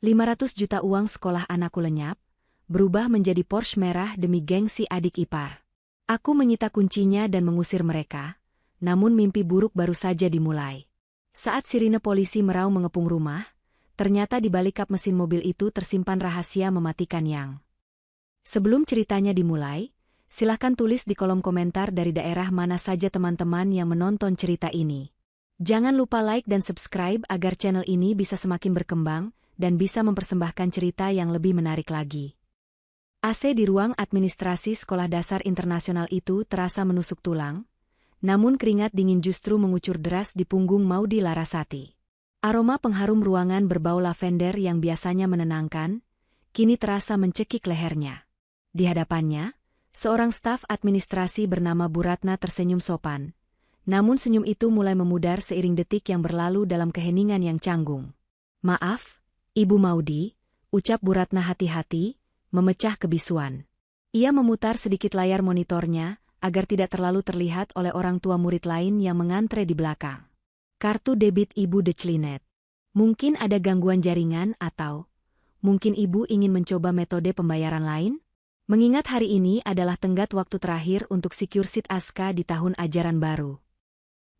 500 juta uang sekolah anakku lenyap, berubah menjadi Porsche merah demi gengsi adik ipar. Aku menyita kuncinya dan mengusir mereka, namun mimpi buruk baru saja dimulai. Saat sirine polisi meraung mengepung rumah, ternyata di balik kap mesin mobil itu tersimpan rahasia mematikan yang. Sebelum ceritanya dimulai, silahkan tulis di kolom komentar dari daerah mana saja teman-teman yang menonton cerita ini. Jangan lupa like dan subscribe agar channel ini bisa semakin berkembang dan bisa mempersembahkan cerita yang lebih menarik lagi. AC di ruang administrasi Sekolah Dasar Internasional itu terasa menusuk tulang, namun keringat dingin justru mengucur deras di punggung Maudy Larasati. Aroma pengharum ruangan berbau lavender yang biasanya menenangkan, kini terasa mencekik lehernya. Di hadapannya, seorang staf administrasi bernama Bu Ratna tersenyum sopan. Namun senyum itu mulai memudar seiring detik yang berlalu dalam keheningan yang canggung. "Maaf, Ibu Maudy," ucap Bu Ratna hati-hati, memecah kebisuan. Ia memutar sedikit layar monitornya, agar tidak terlalu terlihat oleh orang tua murid lain yang mengantre di belakang. "Kartu debit Ibu declinet. Mungkin ada gangguan jaringan atau mungkin Ibu ingin mencoba metode pembayaran lain? Mengingat hari ini adalah tenggat waktu terakhir untuk Secursit Aska di tahun ajaran baru."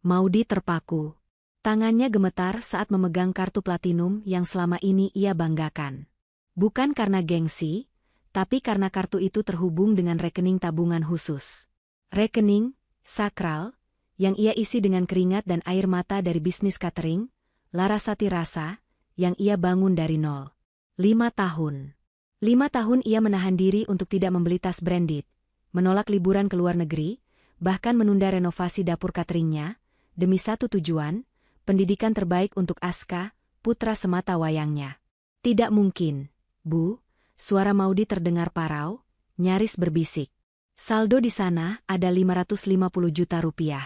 Maudy terpaku. Tangannya gemetar saat memegang kartu platinum yang selama ini ia banggakan. Bukan karena gengsi, tapi karena kartu itu terhubung dengan rekening tabungan khusus. Rekening sakral yang ia isi dengan keringat dan air mata dari bisnis catering, Larasati Rasa, yang ia bangun dari nol. 5 tahun. 5 tahun ia menahan diri untuk tidak membeli tas branded, menolak liburan ke luar negeri, bahkan menunda renovasi dapur cateringnya, demi satu tujuan, pendidikan terbaik untuk Aska, putra semata wayangnya. "Tidak mungkin, Bu," suara Maudy terdengar parau, nyaris berbisik. "Saldo di sana ada 550 juta rupiah.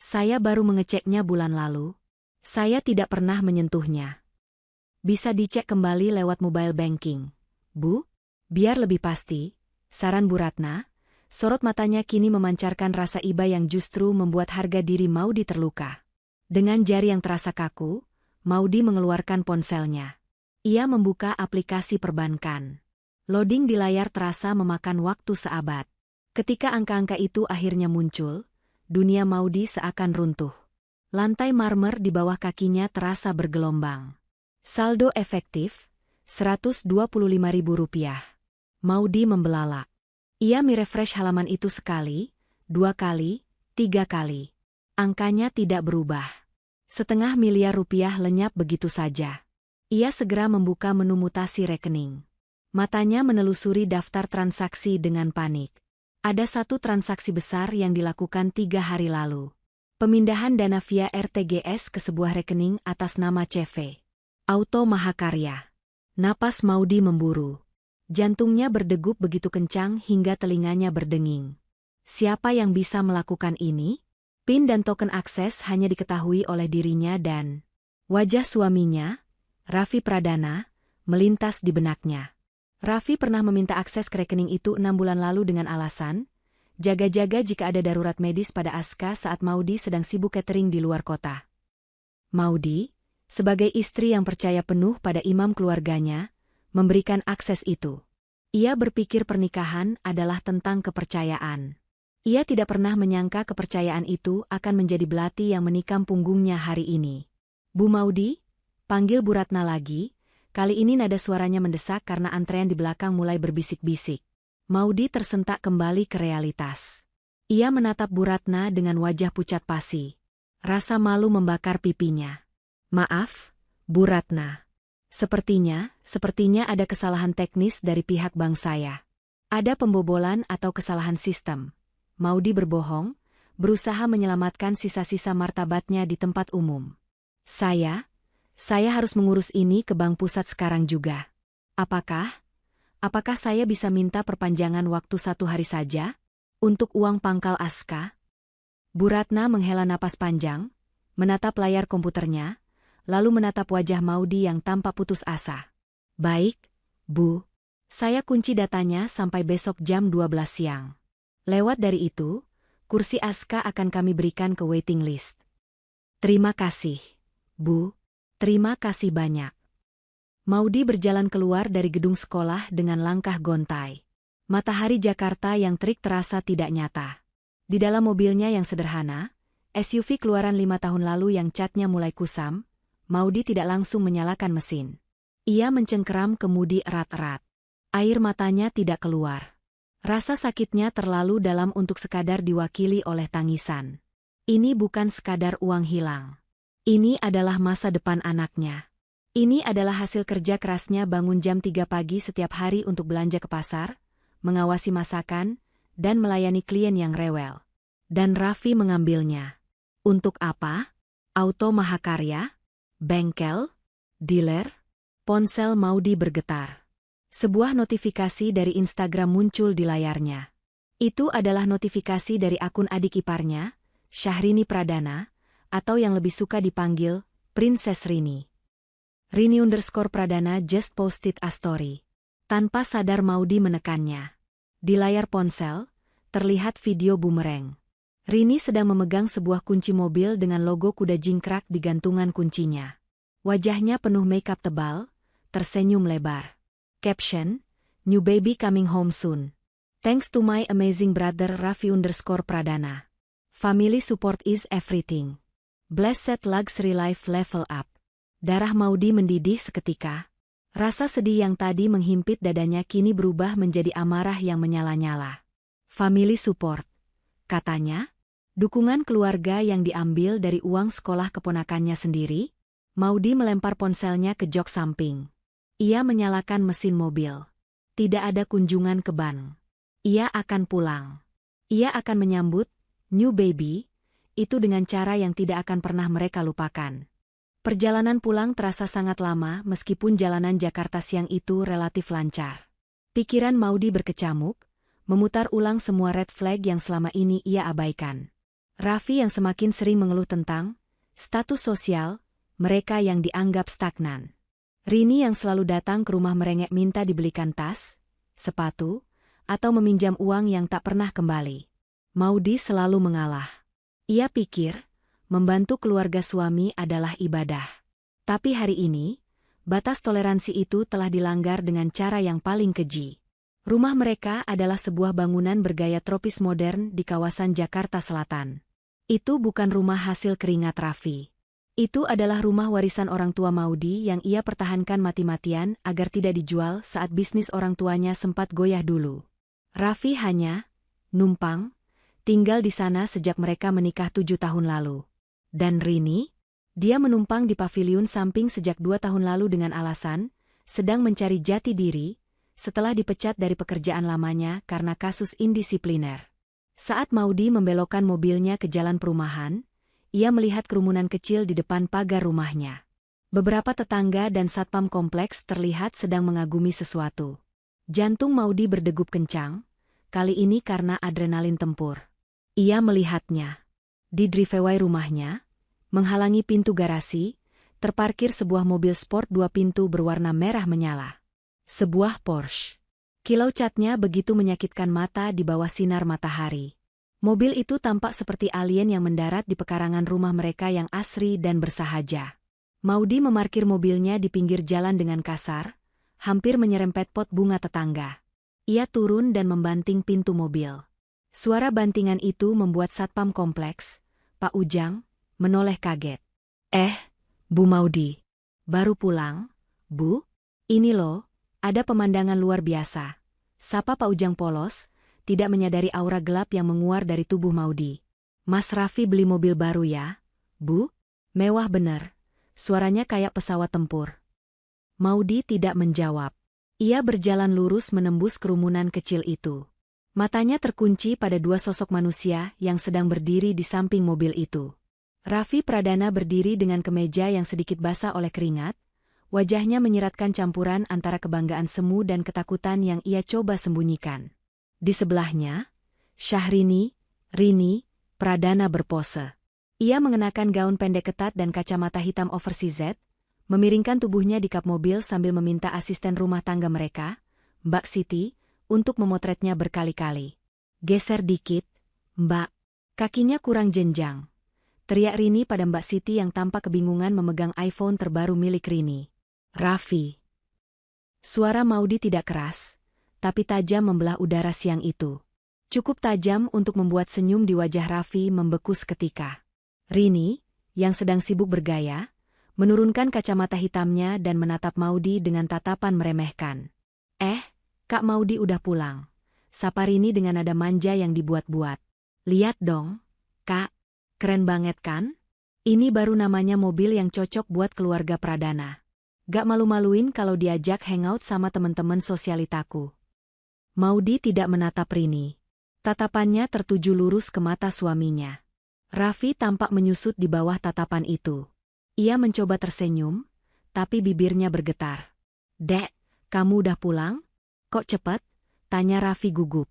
Saya baru mengeceknya bulan lalu. Saya tidak pernah menyentuhnya. Bisa dicek kembali lewat mobile banking, Bu?" "Biar lebih pasti," saran Bu Ratna. Sorot matanya kini memancarkan rasa iba yang justru membuat harga diri Maudy terluka. Dengan jari yang terasa kaku, Maudy mengeluarkan ponselnya. Ia membuka aplikasi perbankan. Loading di layar terasa memakan waktu seabad. Ketika angka-angka itu akhirnya muncul, dunia Maudy seakan runtuh. Lantai marmer di bawah kakinya terasa bergelombang. Saldo efektif, Rp125.000. Maudy membelalak. Ia merefresh halaman itu sekali, 2 kali, 3 kali. Angkanya tidak berubah. Setengah miliar rupiah lenyap begitu saja. Ia segera membuka menu mutasi rekening. Matanya menelusuri daftar transaksi dengan panik. Ada satu transaksi besar yang dilakukan 3 hari lalu. Pemindahan dana via RTGS ke sebuah rekening atas nama CV Auto Mahakarya. Napas Maudy memburu. Jantungnya berdegup begitu kencang hingga telinganya berdenging. Siapa yang bisa melakukan ini? PIN dan token akses hanya diketahui oleh dirinya dan wajah suaminya, Raffi Pradana, melintas di benaknya. Raffi pernah meminta akses ke rekening itu 6 bulan lalu dengan alasan, jaga-jaga jika ada darurat medis pada Aska saat Maudy sedang sibuk catering di luar kota. Maudy, sebagai istri yang percaya penuh pada imam keluarganya, memberikan akses itu. Ia berpikir pernikahan adalah tentang kepercayaan. Ia tidak pernah menyangka kepercayaan itu akan menjadi belati yang menikam punggungnya hari ini. "Bu Maudy," panggil Bu Ratna lagi. Kali ini nada suaranya mendesak karena antrean di belakang mulai berbisik-bisik. Maudy tersentak kembali ke realitas. Ia menatap Bu Ratna dengan wajah pucat pasi. Rasa malu membakar pipinya. "Maaf, Bu Ratna. Sepertinya ada kesalahan teknis dari pihak bank saya. Ada pembobolan atau kesalahan sistem." Maudy berbohong, berusaha menyelamatkan sisa-sisa martabatnya di tempat umum. Saya harus mengurus ini ke bank pusat sekarang juga. Apakah saya bisa minta perpanjangan waktu 1 hari saja? Untuk uang pangkal Aska?" Bu Ratna menghela napas panjang, menatap layar komputernya, lalu menatap wajah Maudy yang tampak putus asa. "Baik, Bu. Saya kunci datanya sampai besok jam 12 siang. Lewat dari itu, kursi Aska akan kami berikan ke waiting list." "Terima kasih, Bu. Terima kasih banyak." Maudy berjalan keluar dari gedung sekolah dengan langkah gontai. Matahari Jakarta yang terik terasa tidak nyata. Di dalam mobilnya yang sederhana, SUV keluaran 5 tahun lalu yang catnya mulai kusam, Maudy tidak langsung menyalakan mesin. Ia mencengkeram kemudi erat-erat. Air matanya tidak keluar. Rasa sakitnya terlalu dalam untuk sekadar diwakili oleh tangisan. Ini bukan sekadar uang hilang. Ini adalah masa depan anaknya. Ini adalah hasil kerja kerasnya bangun jam 3 pagi setiap hari untuk belanja ke pasar, mengawasi masakan, dan melayani klien yang rewel. Dan Raffi mengambilnya. Untuk apa? Auto Mahakarya? Bengkel? Dealer? Ponsel Maudy bergetar. Sebuah notifikasi dari Instagram muncul di layarnya. Itu adalah notifikasi dari akun adik iparnya, Syahrini Pradana, atau yang lebih suka dipanggil Princess Rini. Rini_Pradana just posted a story. Tanpa sadar Maudy menekannya. Di layar ponsel, terlihat video bumerang. Rini sedang memegang sebuah kunci mobil dengan logo kuda jingkrak di gantungan kuncinya. Wajahnya penuh makeup tebal, tersenyum lebar. Caption, "New baby coming home soon. Thanks to my amazing brother Raffi_Pradana. Family support is everything. Blessed luxury life level up." Darah Maudy mendidih seketika. Rasa sedih yang tadi menghimpit dadanya kini berubah menjadi amarah yang menyala-nyala. Family support, katanya. Dukungan keluarga yang diambil dari uang sekolah keponakannya sendiri. Maudy melempar ponselnya ke jok samping. Ia menyalakan mesin mobil. Tidak ada kunjungan ke bank. Ia akan pulang. Ia akan menyambut new baby itu dengan cara yang tidak akan pernah mereka lupakan. Perjalanan pulang terasa sangat lama meskipun jalanan Jakarta siang itu relatif lancar. Pikiran Maudy berkecamuk, memutar ulang semua red flag yang selama ini ia abaikan. Raffi yang semakin sering mengeluh tentang status sosial mereka yang dianggap stagnan. Rini yang selalu datang ke rumah merengek minta dibelikan tas, sepatu, atau meminjam uang yang tak pernah kembali. Maudy selalu mengalah. Ia pikir, membantu keluarga suami adalah ibadah. Tapi hari ini, batas toleransi itu telah dilanggar dengan cara yang paling keji. Rumah mereka adalah sebuah bangunan bergaya tropis modern di kawasan Jakarta Selatan. Itu bukan rumah hasil keringat Raffi. Itu adalah rumah warisan orang tua Maudy yang ia pertahankan mati-matian agar tidak dijual saat bisnis orang tuanya sempat goyah dulu. Raffi hanya numpang, tinggal di sana sejak mereka menikah 7 tahun lalu. Dan Rini? Dia menumpang di paviliun samping sejak 2 tahun lalu dengan alasan, sedang mencari jati diri, setelah dipecat dari pekerjaan lamanya karena kasus indisipliner. Saat Maudy membelokkan mobilnya ke jalan perumahan, ia melihat kerumunan kecil di depan pagar rumahnya. Beberapa tetangga dan satpam kompleks terlihat sedang mengagumi sesuatu. Jantung Maudy berdegup kencang, kali ini karena adrenalin tempur. Ia melihatnya. Di driveway rumahnya, menghalangi pintu garasi, terparkir sebuah mobil sport 2 pintu berwarna merah menyala. Sebuah Porsche. Kilau catnya begitu menyakitkan mata di bawah sinar matahari. Mobil itu tampak seperti alien yang mendarat di pekarangan rumah mereka yang asri dan bersahaja. Maudy memarkir mobilnya di pinggir jalan dengan kasar, hampir menyerempet pot bunga tetangga. Ia turun dan membanting pintu mobil. Suara bantingan itu membuat satpam kompleks, Pak Ujang, menoleh kaget. Bu Maudy. Baru pulang, Bu? Ini loh, ada pemandangan luar biasa. Sapa Pak Ujang polos, tidak menyadari aura gelap yang menguar dari tubuh Maudy. Mas Raffi beli mobil baru ya, Bu? Mewah bener. Suaranya kayak pesawat tempur. Maudy tidak menjawab. Ia berjalan lurus menembus kerumunan kecil itu. Matanya terkunci pada 2 sosok manusia yang sedang berdiri di samping mobil itu. Raffi Pradana berdiri dengan kemeja yang sedikit basah oleh keringat, wajahnya menyiratkan campuran antara kebanggaan semu dan ketakutan yang ia coba sembunyikan. Di sebelahnya, Syahrini, Rini, Pradana berpose. Ia mengenakan gaun pendek ketat dan kacamata hitam oversized, memiringkan tubuhnya di kap mobil sambil meminta asisten rumah tangga mereka, Mbak Siti, untuk memotretnya berkali-kali. Geser dikit, Mbak. Kakinya kurang jenjang. Teriak Rini pada Mbak Siti yang tampak kebingungan memegang iPhone terbaru milik Rini. Raffi. Suara Maudi tidak keras, tapi tajam membelah udara siang itu. Cukup tajam untuk membuat senyum di wajah Raffi membeku seketika. Rini, yang sedang sibuk bergaya, menurunkan kacamata hitamnya dan menatap Maudi dengan tatapan meremehkan. Kak Maudi udah pulang. Sapa Rini dengan nada manja yang dibuat-buat. Lihat dong, Kak. Keren banget kan? Ini baru namanya mobil yang cocok buat keluarga Pradana. Gak malu-maluin kalau diajak hangout sama teman-teman sosialitaku. Maudi tidak menatap Rini. Tatapannya tertuju lurus ke mata suaminya. Raffi tampak menyusut di bawah tatapan itu. Ia mencoba tersenyum, tapi bibirnya bergetar. Dek, kamu udah pulang? Kok cepet? Tanya Raffi gugup.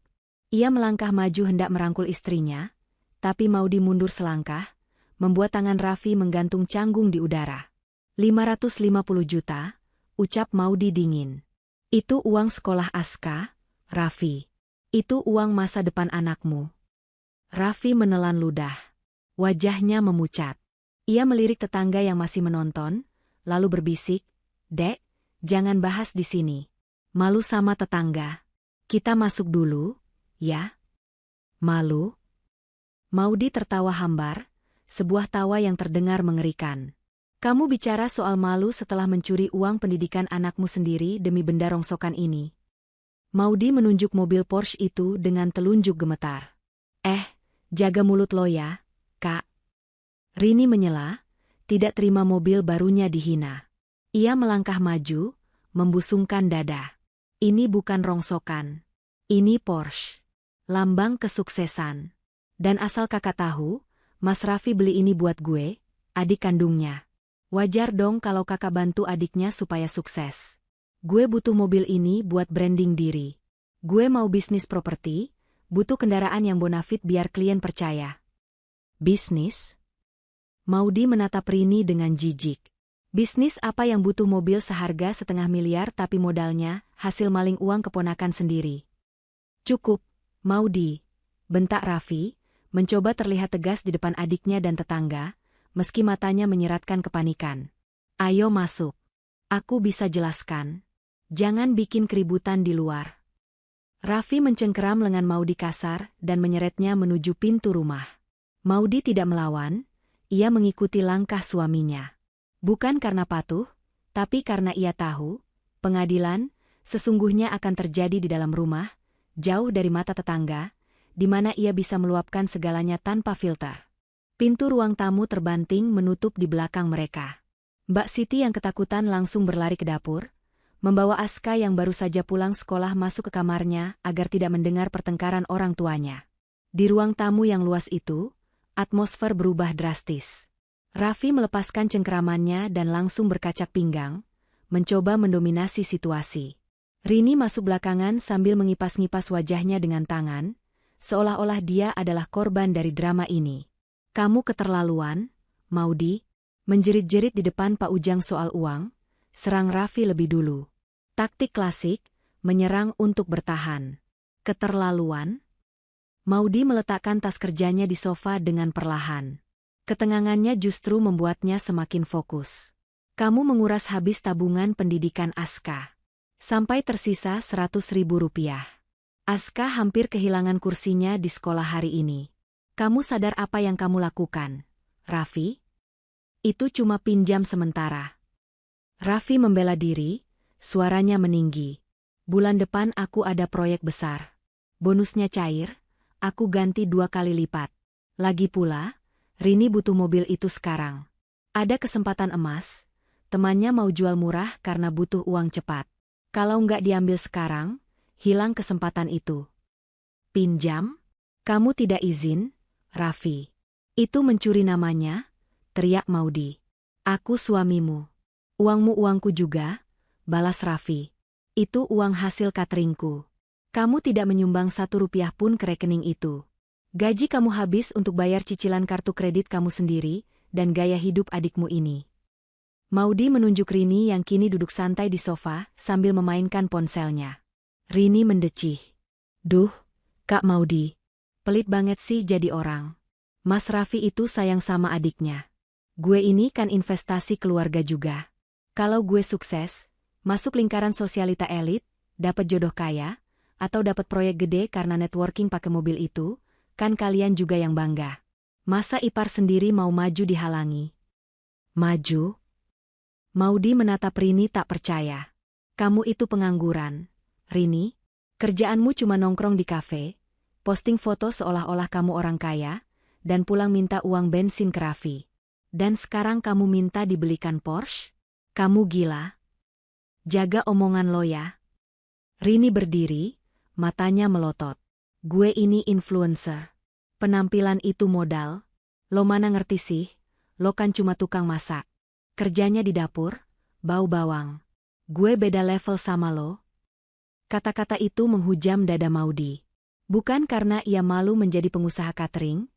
Ia melangkah maju hendak merangkul istrinya, tapi Maudi mundur selangkah, membuat tangan Raffi menggantung canggung di udara. 550 juta, ucap Maudi dingin. Itu uang sekolah Aska, Raffi. Itu uang masa depan anakmu. Raffi menelan ludah. Wajahnya memucat. Ia melirik tetangga yang masih menonton, lalu berbisik, Dek, jangan bahas di sini. Malu sama tetangga. Kita masuk dulu, ya? Malu? Maudi tertawa hambar, sebuah tawa yang terdengar mengerikan. Kamu bicara soal malu setelah mencuri uang pendidikan anakmu sendiri demi benda rongsokan ini. Maudi menunjuk mobil Porsche itu dengan telunjuk gemetar. Jaga mulut lo ya, Kak. Rini menyela, tidak terima mobil barunya dihina. Ia melangkah maju, membusungkan dada. Ini bukan rongsokan. Ini Porsche. Lambang kesuksesan. Dan asal kakak tahu, Mas Raffi beli ini buat gue, adik kandungnya. Wajar dong kalau kakak bantu adiknya supaya sukses. Gue butuh mobil ini buat branding diri. Gue mau bisnis properti, butuh kendaraan yang bonafit biar klien percaya. Bisnis? Maudi menatap Rini dengan jijik. Bisnis apa yang butuh mobil seharga 500 miliar tapi modalnya hasil maling uang keponakan sendiri? Cukup, Maudi, bentak Raffi, mencoba terlihat tegas di depan adiknya dan tetangga, meski matanya menyeratkan kepanikan. Ayo masuk. Aku bisa jelaskan. Jangan bikin keributan di luar. Raffi mencengkeram lengan Maudi kasar dan menyeretnya menuju pintu rumah. Maudi tidak melawan, ia mengikuti langkah suaminya. Bukan karena patuh, tapi karena ia tahu, pengadilan sesungguhnya akan terjadi di dalam rumah, jauh dari mata tetangga, di mana ia bisa meluapkan segalanya tanpa filter. Pintu ruang tamu terbanting menutup di belakang mereka. Mbak Siti yang ketakutan langsung berlari ke dapur, membawa Aska yang baru saja pulang sekolah masuk ke kamarnya agar tidak mendengar pertengkaran orang tuanya. Di ruang tamu yang luas itu, atmosfer berubah drastis. Raffi melepaskan cengkeramannya dan langsung berkacak pinggang, mencoba mendominasi situasi. Rini masuk belakangan sambil mengipas-ngipas wajahnya dengan tangan, seolah-olah dia adalah korban dari drama ini. Kamu keterlaluan, Maudi, menjerit-jerit di depan Pak Ujang soal uang, serang Raffi lebih dulu. Taktik klasik, menyerang untuk bertahan. Keterlaluan? Maudi meletakkan tas kerjanya di sofa dengan perlahan. Ketenangannya justru membuatnya semakin fokus. Kamu menguras habis tabungan pendidikan Aska. Sampai tersisa 100.000 rupiah. Aska hampir kehilangan kursinya di sekolah hari ini. Kamu sadar apa yang kamu lakukan, Raffi? Itu cuma pinjam sementara. Raffi membela diri, suaranya meninggi. Bulan depan aku ada proyek besar. Bonusnya cair, aku ganti 2 kali lipat. Lagi pula, Rini butuh mobil itu sekarang. Ada kesempatan emas, temannya mau jual murah karena butuh uang cepat. Kalau nggak diambil sekarang, hilang kesempatan itu. Pinjam? Kamu tidak izin, Raffi. Itu mencuri namanya, teriak Maudi. Aku suamimu. Uangmu uangku juga, balas Raffi. Itu uang hasil cateringku. Kamu tidak menyumbang 1 rupiah pun ke rekening itu. Gaji kamu habis untuk bayar cicilan kartu kredit kamu sendiri dan gaya hidup adikmu ini. Maudi menunjuk Rini yang kini duduk santai di sofa sambil memainkan ponselnya. Rini mendecih. Duh, Kak Maudi. Pelit banget sih jadi orang. Mas Raffi itu sayang sama adiknya. Gue ini kan investasi keluarga juga. Kalau gue sukses, Masuk lingkaran sosialita elit, dapat jodoh kaya, atau dapat proyek gede karena networking pakai mobil itu, kan kalian juga yang bangga. Masa ipar sendiri mau maju dihalangi? Maju? Maudi menatap Rini tak percaya. Kamu itu pengangguran, Rini. Kerjaanmu cuma nongkrong di kafe, posting foto seolah-olah kamu orang kaya, dan pulang minta uang bensin ke Raffi. Dan sekarang kamu minta dibelikan Porsche? Kamu gila? Jaga omongan lo ya. Rini berdiri, matanya melotot. Gue ini influencer. Penampilan itu modal. Lo mana ngerti sih? Lo kan cuma tukang masak. Kerjanya di dapur, bau bawang. Gue beda level sama lo. Kata-kata itu menghujam dada Maudi. Bukan karena ia malu menjadi pengusaha catering,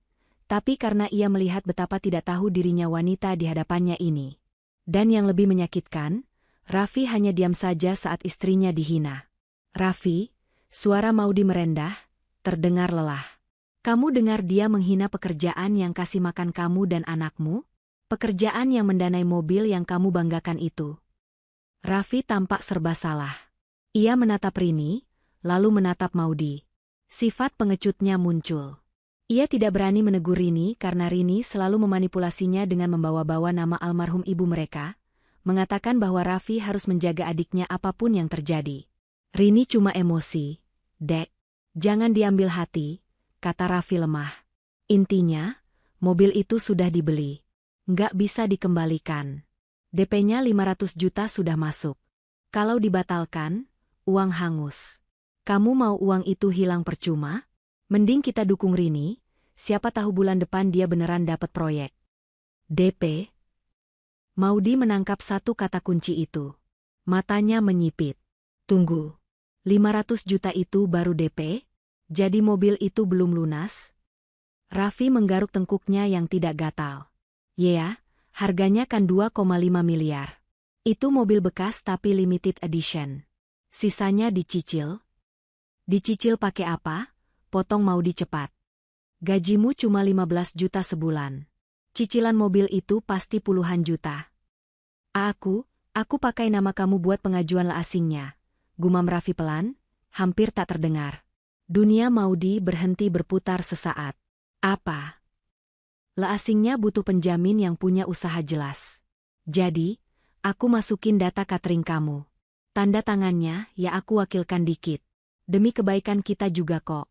tapi karena ia melihat betapa tidak tahu dirinya wanita di hadapannya ini. Dan yang lebih menyakitkan, Raffi hanya diam saja saat istrinya dihina. Raffi, suara Maudi merendah, terdengar lelah. Kamu dengar dia menghina pekerjaan yang kasih makan kamu dan anakmu? Pekerjaan yang mendanai mobil yang kamu banggakan itu. Raffi tampak serba salah. Ia menatap Rini, lalu menatap Maudi. Sifat pengecutnya muncul. Ia tidak berani menegur Rini karena Rini selalu memanipulasinya dengan membawa-bawa nama almarhum ibu mereka, mengatakan bahwa Raffi harus menjaga adiknya apapun yang terjadi. Rini cuma emosi. Dek, jangan diambil hati, kata Raffi lemah. Intinya, mobil itu sudah dibeli. Nggak bisa dikembalikan. DP-nya 500 juta sudah masuk. Kalau dibatalkan, uang hangus. Kamu mau uang itu hilang percuma? Mending kita dukung Rini, siapa tahu bulan depan dia beneran dapat proyek. DP? Maudi menangkap satu kata kunci itu. Matanya menyipit. Tunggu. 500 juta itu baru DP? Jadi mobil itu belum lunas? Raffi menggaruk tengkuknya yang tidak gatal. Ya, harganya kan 2,5 miliar. Itu mobil bekas tapi limited edition. Sisanya dicicil. Dicicil pakai apa? Potong Maudi cepat. Gajimu cuma 15 juta sebulan. Cicilan mobil itu pasti puluhan juta. Aku pakai nama kamu buat pengajuan asingnya. Gumam Raffi pelan, hampir tak terdengar. Dunia Maudi berhenti berputar sesaat. Apa? Asingnya butuh penjamin yang punya usaha jelas. Jadi, aku masukin data catering kamu. Tanda tangannya, ya aku wakilkan dikit. Demi kebaikan kita juga kok.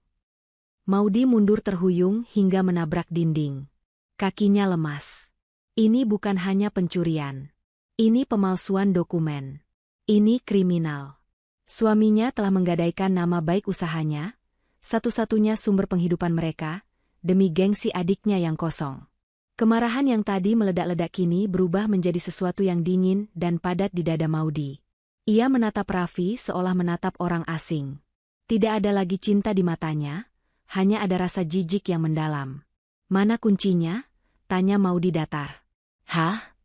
Maudi mundur terhuyung hingga menabrak dinding. Kakinya lemas. Ini bukan hanya pencurian. Ini pemalsuan dokumen. Ini kriminal. Suaminya telah menggadaikan nama baik usahanya, satu-satunya sumber penghidupan mereka, demi gengsi adiknya yang kosong. Kemarahan yang tadi meledak-ledak kini berubah menjadi sesuatu yang dingin dan padat di dada Maudi. Ia menatap Raffi seolah menatap orang asing. Tidak ada lagi cinta di matanya, hanya ada rasa jijik yang mendalam. Mana kuncinya? Tanya Maudi datar. Hah?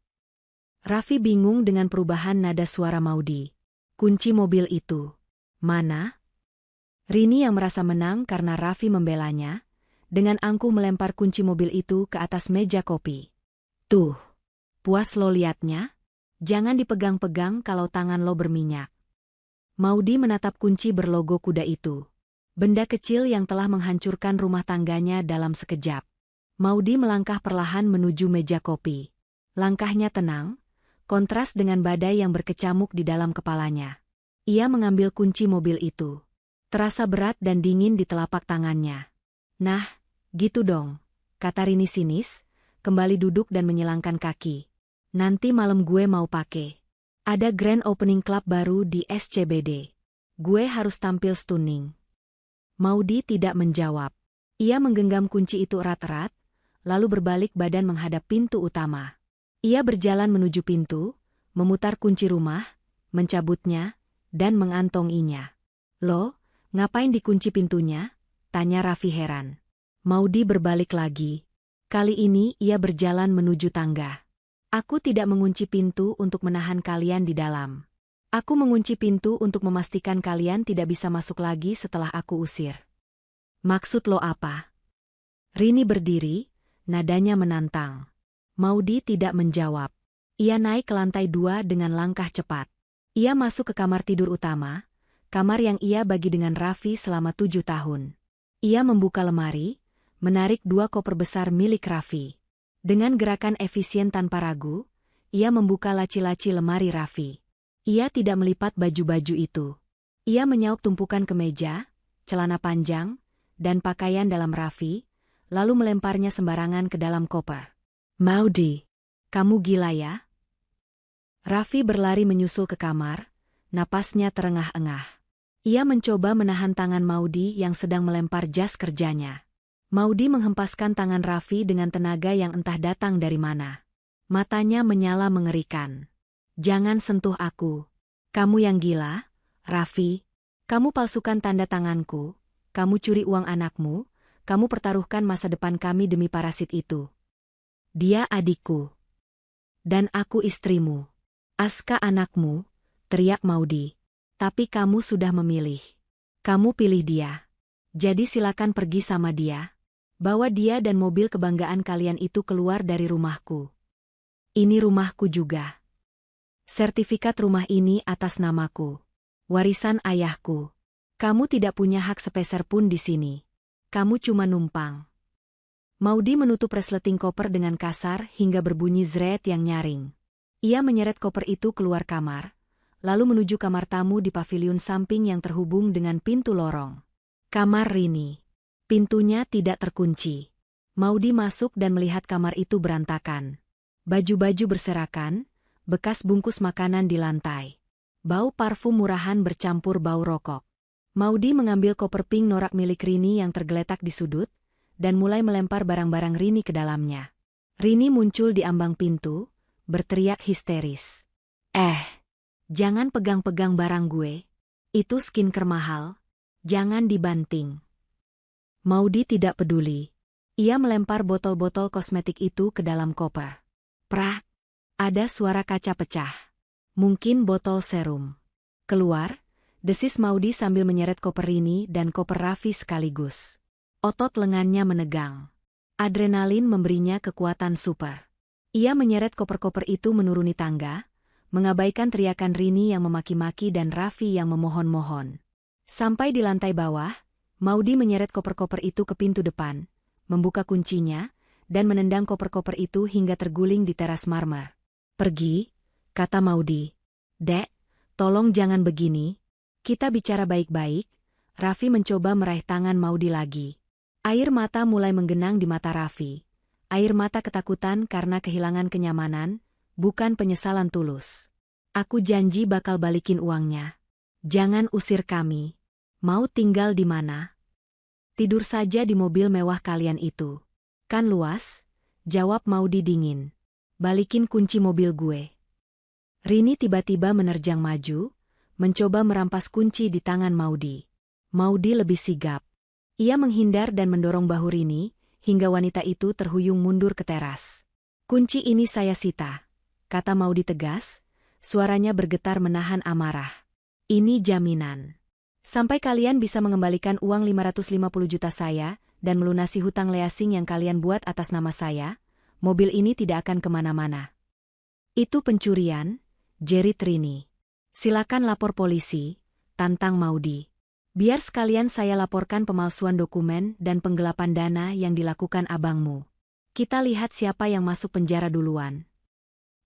Raffi bingung dengan perubahan nada suara Maudi. Kunci mobil itu. Mana? Rini yang merasa menang karena Raffi membelanya, dengan angkuh melempar kunci mobil itu ke atas meja kopi. Tuh, puas lo liatnya? Jangan dipegang-pegang kalau tangan lo berminyak. Maudi menatap kunci berlogo kuda itu. Benda kecil yang telah menghancurkan rumah tangganya dalam sekejap. Maudi melangkah perlahan menuju meja kopi. Langkahnya tenang, kontras dengan badai yang berkecamuk di dalam kepalanya. Ia mengambil kunci mobil itu. Terasa berat dan dingin di telapak tangannya. Nah, gitu dong, kata Rini sinis, kembali duduk dan menyilangkan kaki. Nanti malam gue mau pakai. Ada grand opening club baru di SCBD. Gue harus tampil stunning. Maudi tidak menjawab. Ia menggenggam kunci itu erat-erat, lalu berbalik badan menghadap pintu utama. Ia berjalan menuju pintu, memutar kunci rumah, mencabutnya, dan mengantonginya. Lo, ngapain dikunci pintunya? Tanya Raffi heran. Maudi berbalik lagi. Kali ini ia berjalan menuju tangga. Aku tidak mengunci pintu untuk menahan kalian di dalam. Aku mengunci pintu untuk memastikan kalian tidak bisa masuk lagi setelah aku usir. Maksud lo apa? Rini berdiri, nadanya menantang. Maudi tidak menjawab. Ia naik ke lantai 2 dengan langkah cepat. Ia masuk ke kamar tidur utama, kamar yang ia bagi dengan Raffi selama 7 tahun. Ia membuka lemari, menarik 2 koper besar milik Raffi. Dengan gerakan efisien tanpa ragu, ia membuka laci-laci lemari Raffi. Ia tidak melipat baju-baju itu. Ia menyaup tumpukan kemeja, celana panjang, dan pakaian dalam Raffi, lalu melemparnya sembarangan ke dalam koper. Maudy, kamu gila ya? Raffi berlari menyusul ke kamar, napasnya terengah-engah. Ia mencoba menahan tangan Maudy yang sedang melempar jas kerjanya. Maudy menghempaskan tangan Raffi dengan tenaga yang entah datang dari mana. Matanya menyala mengerikan. Jangan sentuh aku. Kamu yang gila, Raffi. Kamu palsukan tanda tanganku, kamu curi uang anakmu, kamu pertaruhkan masa depan kami demi parasit itu. Dia adikku. Dan aku istrimu. Aska anakmu, teriak Maudy. Tapi kamu sudah memilih. Kamu pilih dia. Jadi silakan pergi sama dia. Bawa dia dan mobil kebanggaan kalian itu keluar dari rumahku. Ini rumahku juga. Sertifikat rumah ini atas namaku. Warisan ayahku. Kamu tidak punya hak sepeser pun di sini. Kamu cuma numpang. Maudy menutup resleting koper dengan kasar hingga berbunyi zret yang nyaring. Ia menyeret koper itu keluar kamar, lalu menuju kamar tamu di paviliun samping yang terhubung dengan pintu lorong. Kamar Rini. Pintunya tidak terkunci. Maudy masuk dan melihat kamar itu berantakan. Baju-baju berserakan, bekas bungkus makanan di lantai. Bau parfum murahan bercampur bau rokok. Maudy mengambil koper pink norak milik Rini yang tergeletak di sudut, dan mulai melempar barang-barang Rini ke dalamnya. Rini muncul di ambang pintu, berteriak histeris. Jangan pegang-pegang barang gue. Itu skincare mahal. Jangan dibanting. Maudy tidak peduli. Ia melempar botol-botol kosmetik itu ke dalam koper. Prak! Ada suara kaca pecah. Mungkin botol serum. Keluar, desis Maudy sambil menyeret koper Rini dan koper Raffi sekaligus. Otot lengannya menegang. Adrenalin memberinya kekuatan super. Ia menyeret koper-koper itu menuruni tangga, mengabaikan teriakan Rini yang memaki-maki dan Raffi yang memohon-mohon. Sampai di lantai bawah, Maudy menyeret koper-koper itu ke pintu depan, membuka kuncinya, dan menendang koper-koper itu hingga terguling di teras marmer. Pergi, kata Maudy. Dek, tolong jangan begini. Kita bicara baik-baik. Raffi mencoba meraih tangan Maudy lagi. Air mata mulai menggenang di mata Raffi. Air mata ketakutan karena kehilangan kenyamanan, bukan penyesalan tulus. Aku janji bakal balikin uangnya. Jangan usir kami. Mau tinggal di mana? Tidur saja di mobil mewah kalian itu. Kan luas? Jawab Maudy dingin. Balikin kunci mobil gue. Rini tiba-tiba menerjang maju, mencoba merampas kunci di tangan Maudy. Maudy lebih sigap. Ia menghindar dan mendorong bahu Rini, hingga wanita itu terhuyung mundur ke teras. Kunci ini saya sita, kata Maudy tegas, suaranya bergetar menahan amarah. Ini jaminan. Sampai kalian bisa mengembalikan uang 550 juta saya, dan melunasi hutang leasing yang kalian buat atas nama saya, mobil ini tidak akan kemana-mana. Itu pencurian, jerit Rini. Silakan lapor polisi, tantang Maudy. Biar sekalian saya laporkan pemalsuan dokumen dan penggelapan dana yang dilakukan abangmu. Kita lihat siapa yang masuk penjara duluan.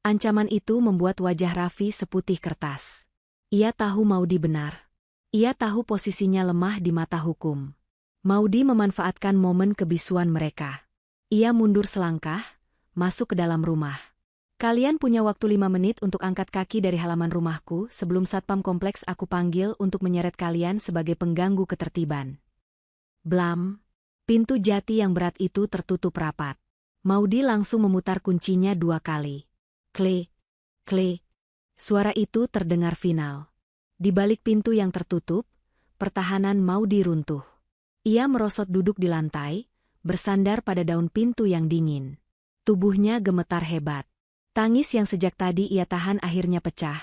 Ancaman itu membuat wajah Raffi seputih kertas. Ia tahu Maudy benar. Ia tahu posisinya lemah di mata hukum. Maudy memanfaatkan momen kebisuan mereka. Ia mundur selangkah, masuk ke dalam rumah. Kalian punya waktu 5 menit untuk angkat kaki dari halaman rumahku sebelum satpam kompleks aku panggil untuk menyeret kalian sebagai pengganggu ketertiban. Blam. Pintu jati yang berat itu tertutup rapat. Maudy langsung memutar kuncinya 2 kali. Klik, klik. Suara itu terdengar final. Di balik pintu yang tertutup, pertahanan Maudy runtuh. Ia merosot duduk di lantai, bersandar pada daun pintu yang dingin. Tubuhnya gemetar hebat. Tangis yang sejak tadi ia tahan akhirnya pecah,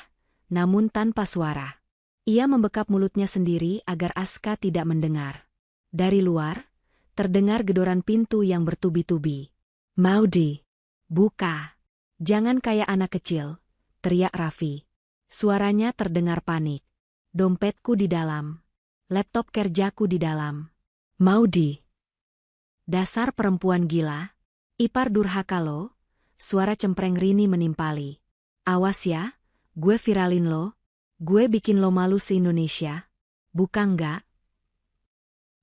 namun tanpa suara. Ia membekap mulutnya sendiri agar Aska tidak mendengar. Dari luar, terdengar gedoran pintu yang bertubi-tubi. Maudy, buka. Jangan kayak anak kecil, teriak Raffi. Suaranya terdengar panik. Dompetku di dalam. Laptop kerjaku di dalam. Maudy. Dasar perempuan gila. Ipar durhaka lo. Suara cempreng Rini menimpali. Awas ya, gue viralin lo. Gue bikin lo malu se-Indonesia. Bukan nggak?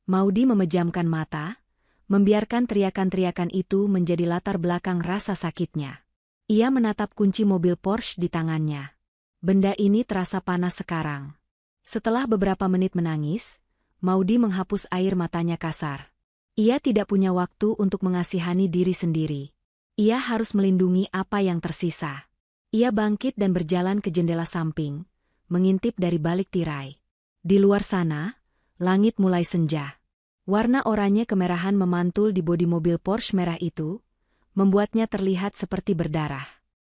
Maudy memejamkan mata, membiarkan teriakan-teriakan itu menjadi latar belakang rasa sakitnya. Ia menatap kunci mobil Porsche di tangannya. Benda ini terasa panas sekarang. Setelah beberapa menit menangis, Maudy menghapus air matanya kasar. Ia tidak punya waktu untuk mengasihani diri sendiri. Ia harus melindungi apa yang tersisa. Ia bangkit dan berjalan ke jendela samping, mengintip dari balik tirai. Di luar sana, langit mulai senja. Warna oranye kemerahan memantul di bodi mobil Porsche merah itu, membuatnya terlihat seperti berdarah.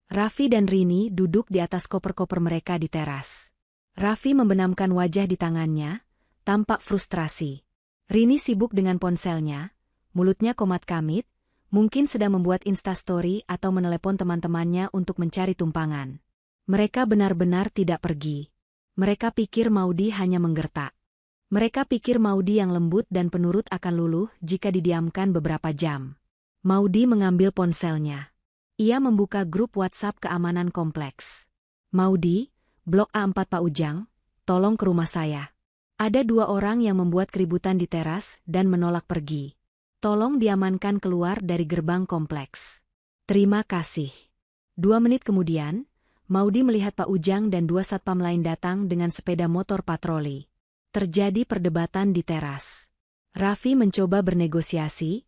Raffi dan Rini duduk di atas koper-koper mereka di teras. Raffi membenamkan wajah di tangannya, tampak frustrasi. Rini sibuk dengan ponselnya, mulutnya komat-kamit, mungkin sedang membuat instastory atau menelepon teman-temannya untuk mencari tumpangan. Mereka benar-benar tidak pergi. Mereka pikir Maudy hanya menggertak. Mereka pikir Maudy yang lembut dan penurut akan luluh jika didiamkan beberapa jam. Maudy mengambil ponselnya. Ia membuka grup WhatsApp keamanan kompleks. Maudy, Blok A4 Pak Ujang, tolong ke rumah saya. Ada 2 orang yang membuat keributan di teras dan menolak pergi. Tolong diamankan keluar dari gerbang kompleks. Terima kasih. 2 menit kemudian, Maudy melihat Pak Ujang dan 2 satpam lain datang dengan sepeda motor patroli. Terjadi perdebatan di teras. Raffi mencoba bernegosiasi,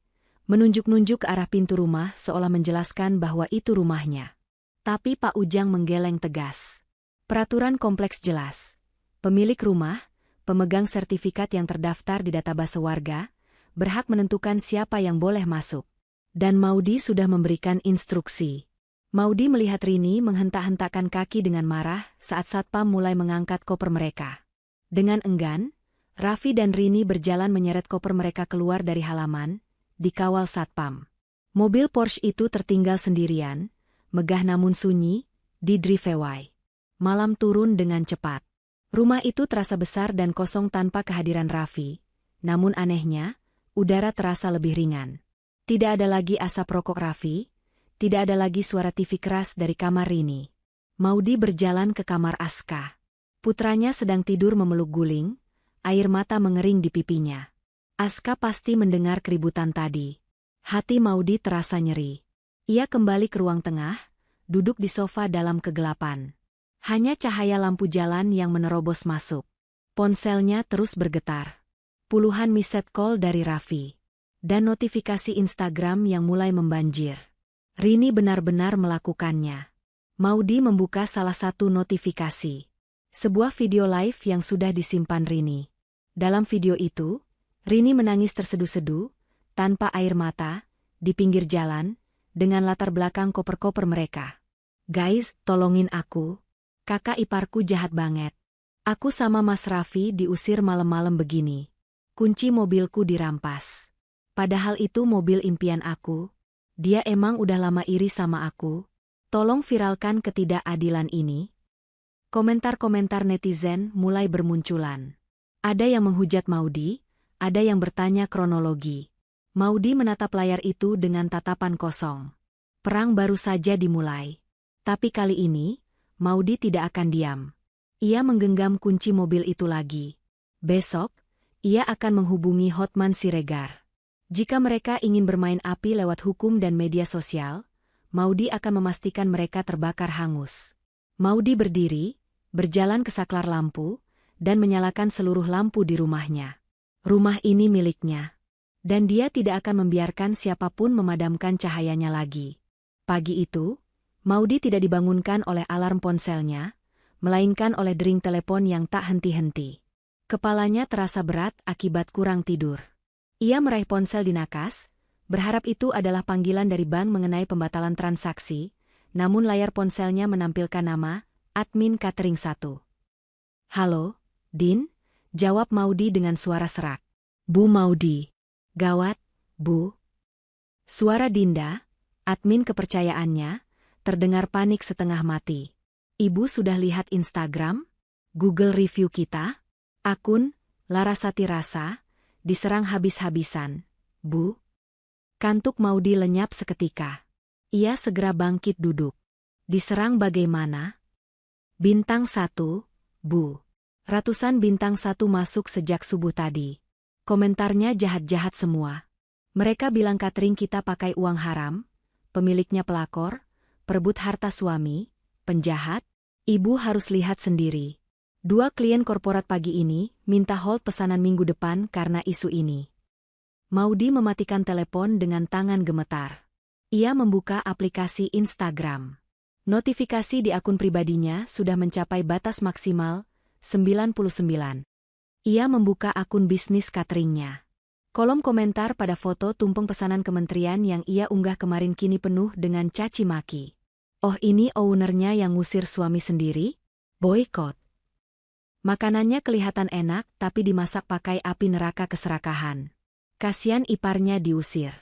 menunjuk-nunjuk ke arah pintu rumah seolah menjelaskan bahwa itu rumahnya. Tapi Pak Ujang menggeleng tegas. Peraturan kompleks jelas. Pemilik rumah, pemegang sertifikat yang terdaftar di database warga, berhak menentukan siapa yang boleh masuk. Dan Maudy sudah memberikan instruksi. Maudy melihat Rini menghentak-hentakkan kaki dengan marah saat satpam mulai mengangkat koper mereka. Dengan enggan, Raffi dan Rini berjalan menyeret koper mereka keluar dari halaman, dikawal satpam. Mobil Porsche itu tertinggal sendirian, megah namun sunyi, di driveway. Malam turun dengan cepat. Rumah itu terasa besar dan kosong tanpa kehadiran Raffi, namun anehnya, udara terasa lebih ringan. Tidak ada lagi asap rokok Raffi, tidak ada lagi suara TV keras dari kamar Rini. Maudy berjalan ke kamar Aska. Putranya sedang tidur memeluk guling, air mata mengering di pipinya. Aska pasti mendengar keributan tadi. Hati Maudy terasa nyeri. Ia kembali ke ruang tengah, duduk di sofa dalam kegelapan. Hanya cahaya lampu jalan yang menerobos masuk. Ponselnya terus bergetar. Puluhan missed call dari Raffi. Dan notifikasi Instagram yang mulai membanjir. Rini benar-benar melakukannya. Maudy membuka salah satu notifikasi. Sebuah video live yang sudah disimpan Rini. Dalam video itu, Rini menangis terseduh-seduh, tanpa air mata, di pinggir jalan, dengan latar belakang koper-koper mereka. Guys, tolongin aku. Kakak iparku jahat banget. Aku sama Mas Raffi diusir malam-malam begini. Kunci mobilku dirampas. Padahal itu mobil impian aku. Dia emang udah lama iri sama aku. Tolong viralkan ketidakadilan ini. Komentar-komentar netizen mulai bermunculan. Ada yang menghujat Maudy, ada yang bertanya kronologi. Maudy menatap layar itu dengan tatapan kosong. Perang baru saja dimulai. Tapi kali ini, Maudy tidak akan diam. Ia menggenggam kunci mobil itu lagi. Besok, ia akan menghubungi Hotman Siregar. Jika mereka ingin bermain api lewat hukum dan media sosial, Maudy akan memastikan mereka terbakar hangus. Maudy berdiri, berjalan ke saklar lampu, dan menyalakan seluruh lampu di rumahnya. Rumah ini miliknya. Dan dia tidak akan membiarkan siapapun memadamkan cahayanya lagi. Pagi itu, Maudy tidak dibangunkan oleh alarm ponselnya, melainkan oleh dering telepon yang tak henti-henti. Kepalanya terasa berat akibat kurang tidur. Ia meraih ponsel di nakas, berharap itu adalah panggilan dari bank mengenai pembatalan transaksi, namun layar ponselnya menampilkan nama, admin catering 1. Halo, Din, jawab Maudy dengan suara serak. Bu Maudy. Gawat, Bu. Suara Dinda, admin kepercayaannya, terdengar panik setengah mati. Ibu sudah lihat Instagram? Google review kita? Akun Larasati Rasa diserang habis-habisan, Bu. Kantuk Maudy lenyap seketika. Ia segera bangkit duduk. Diserang bagaimana? Bintang 1, Bu. Ratusan bintang 1 masuk sejak subuh tadi. Komentarnya jahat-jahat semua. Mereka bilang catering kita pakai uang haram, pemiliknya pelakor, perebut harta suami, penjahat. Ibu harus lihat sendiri. 2 klien korporat pagi ini minta hold pesanan minggu depan karena isu ini. Maudy mematikan telepon dengan tangan gemetar. Ia membuka aplikasi Instagram. Notifikasi di akun pribadinya sudah mencapai batas maksimal 99. Ia membuka akun bisnis cateringnya. Kolom komentar pada foto tumpeng pesanan kementerian yang ia unggah kemarin kini penuh dengan caci maki. Oh, ini ownernya yang ngusir suami sendiri? Boykot. Makanannya kelihatan enak tapi dimasak pakai api neraka keserakahan. Kasian iparnya diusir.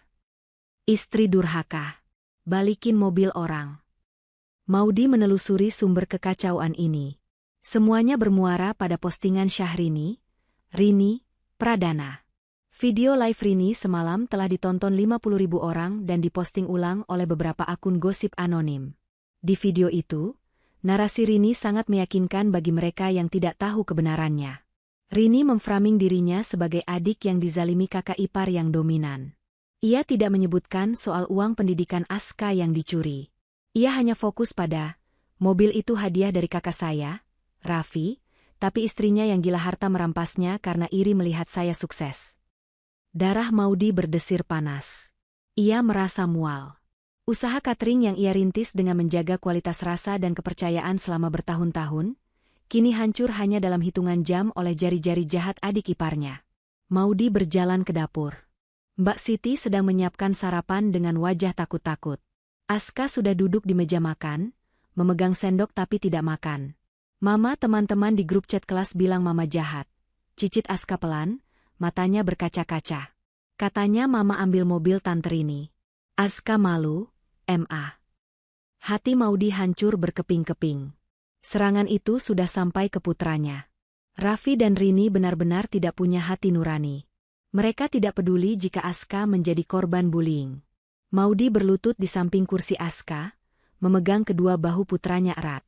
Istri durhaka. Balikin mobil orang. Maudy menelusuri sumber kekacauan ini. Semuanya bermuara pada postingan Syahrini, Rini, Pradana. Video live Rini semalam telah ditonton 50.000 orang dan diposting ulang oleh beberapa akun gosip anonim. Di video itu, narasi Rini sangat meyakinkan bagi mereka yang tidak tahu kebenarannya. Rini memframing dirinya sebagai adik yang dizalimi kakak ipar yang dominan. Ia tidak menyebutkan soal uang pendidikan Aska yang dicuri. Ia hanya fokus pada, mobil itu hadiah dari kakak saya, Raffi, tapi istrinya yang gila harta merampasnya karena iri melihat saya sukses. Darah Maudy berdesir panas. Ia merasa mual. Usaha catering yang ia rintis dengan menjaga kualitas rasa dan kepercayaan selama bertahun-tahun, kini hancur hanya dalam hitungan jam oleh jari-jari jahat adik iparnya. Maudy berjalan ke dapur. Mbak Siti sedang menyiapkan sarapan dengan wajah takut-takut. Aska sudah duduk di meja makan, memegang sendok tapi tidak makan. Mama teman-teman di grup chat kelas bilang mama jahat. Cicit Aska pelan, matanya berkaca-kaca. Katanya mama ambil mobil Tante Rini. Aska malu, M.A. Hati Maudy hancur berkeping-keping. Serangan itu sudah sampai ke putranya. Raffi dan Rini benar-benar tidak punya hati nurani. Mereka tidak peduli jika Aska menjadi korban bullying. Maudy berlutut di samping kursi Aska, memegang kedua bahu putranya erat.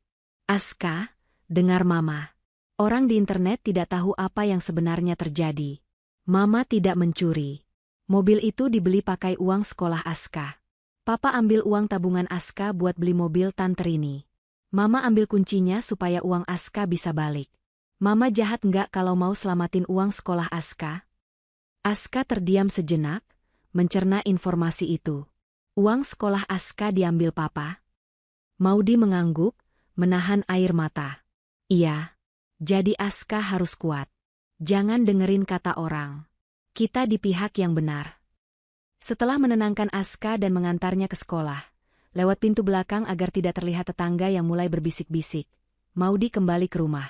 Aska, dengar mama. Orang di internet tidak tahu apa yang sebenarnya terjadi. Mama tidak mencuri. Mobil itu dibeli pakai uang sekolah Aska. Papa ambil uang tabungan Aska buat beli mobil Tante Rini. Mama ambil kuncinya supaya uang Aska bisa balik. Mama jahat enggak kalau mau selamatin uang sekolah Aska? Aska terdiam sejenak, mencerna informasi itu. Uang sekolah Aska diambil papa? Maudy mengangguk, menahan air mata. Iya. Jadi Aska harus kuat. Jangan dengerin kata orang. Kita di pihak yang benar. Setelah menenangkan Aska dan mengantarnya ke sekolah, lewat pintu belakang agar tidak terlihat tetangga yang mulai berbisik-bisik, Maudy kembali ke rumah.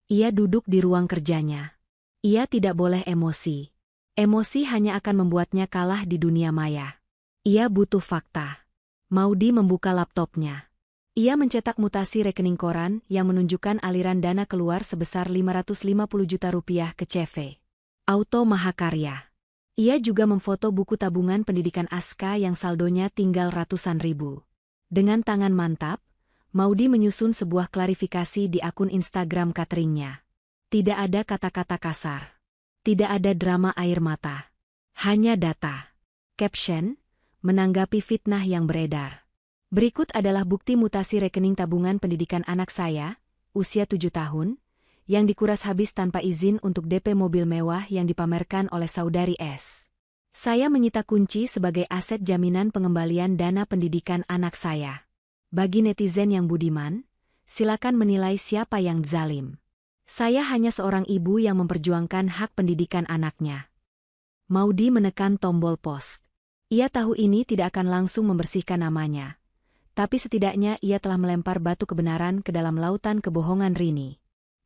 Ia duduk di ruang kerjanya. Ia tidak boleh emosi. Emosi hanya akan membuatnya kalah di dunia maya. Ia butuh fakta. Maudy membuka laptopnya. Ia mencetak mutasi rekening koran yang menunjukkan aliran dana keluar sebesar 550 juta rupiah ke CV Auto Mahakarya. Ia juga memfoto buku tabungan pendidikan Aska yang saldonya tinggal ratusan ribu. Dengan tangan mantap, Maudy menyusun sebuah klarifikasi di akun Instagram cateringnya. Tidak ada kata-kata kasar. Tidak ada drama air mata. Hanya data. Caption, menanggapi fitnah yang beredar. Berikut adalah bukti mutasi rekening tabungan pendidikan anak saya, usia 7 tahun, yang dikuras habis tanpa izin untuk DP mobil mewah yang dipamerkan oleh saudari S. Saya menyita kunci sebagai aset jaminan pengembalian dana pendidikan anak saya. Bagi netizen yang budiman, silakan menilai siapa yang zalim. Saya hanya seorang ibu yang memperjuangkan hak pendidikan anaknya. Maudy menekan tombol post. Ia tahu ini tidak akan langsung membersihkan namanya. Tapi setidaknya ia telah melempar batu kebenaran ke dalam lautan kebohongan Rini.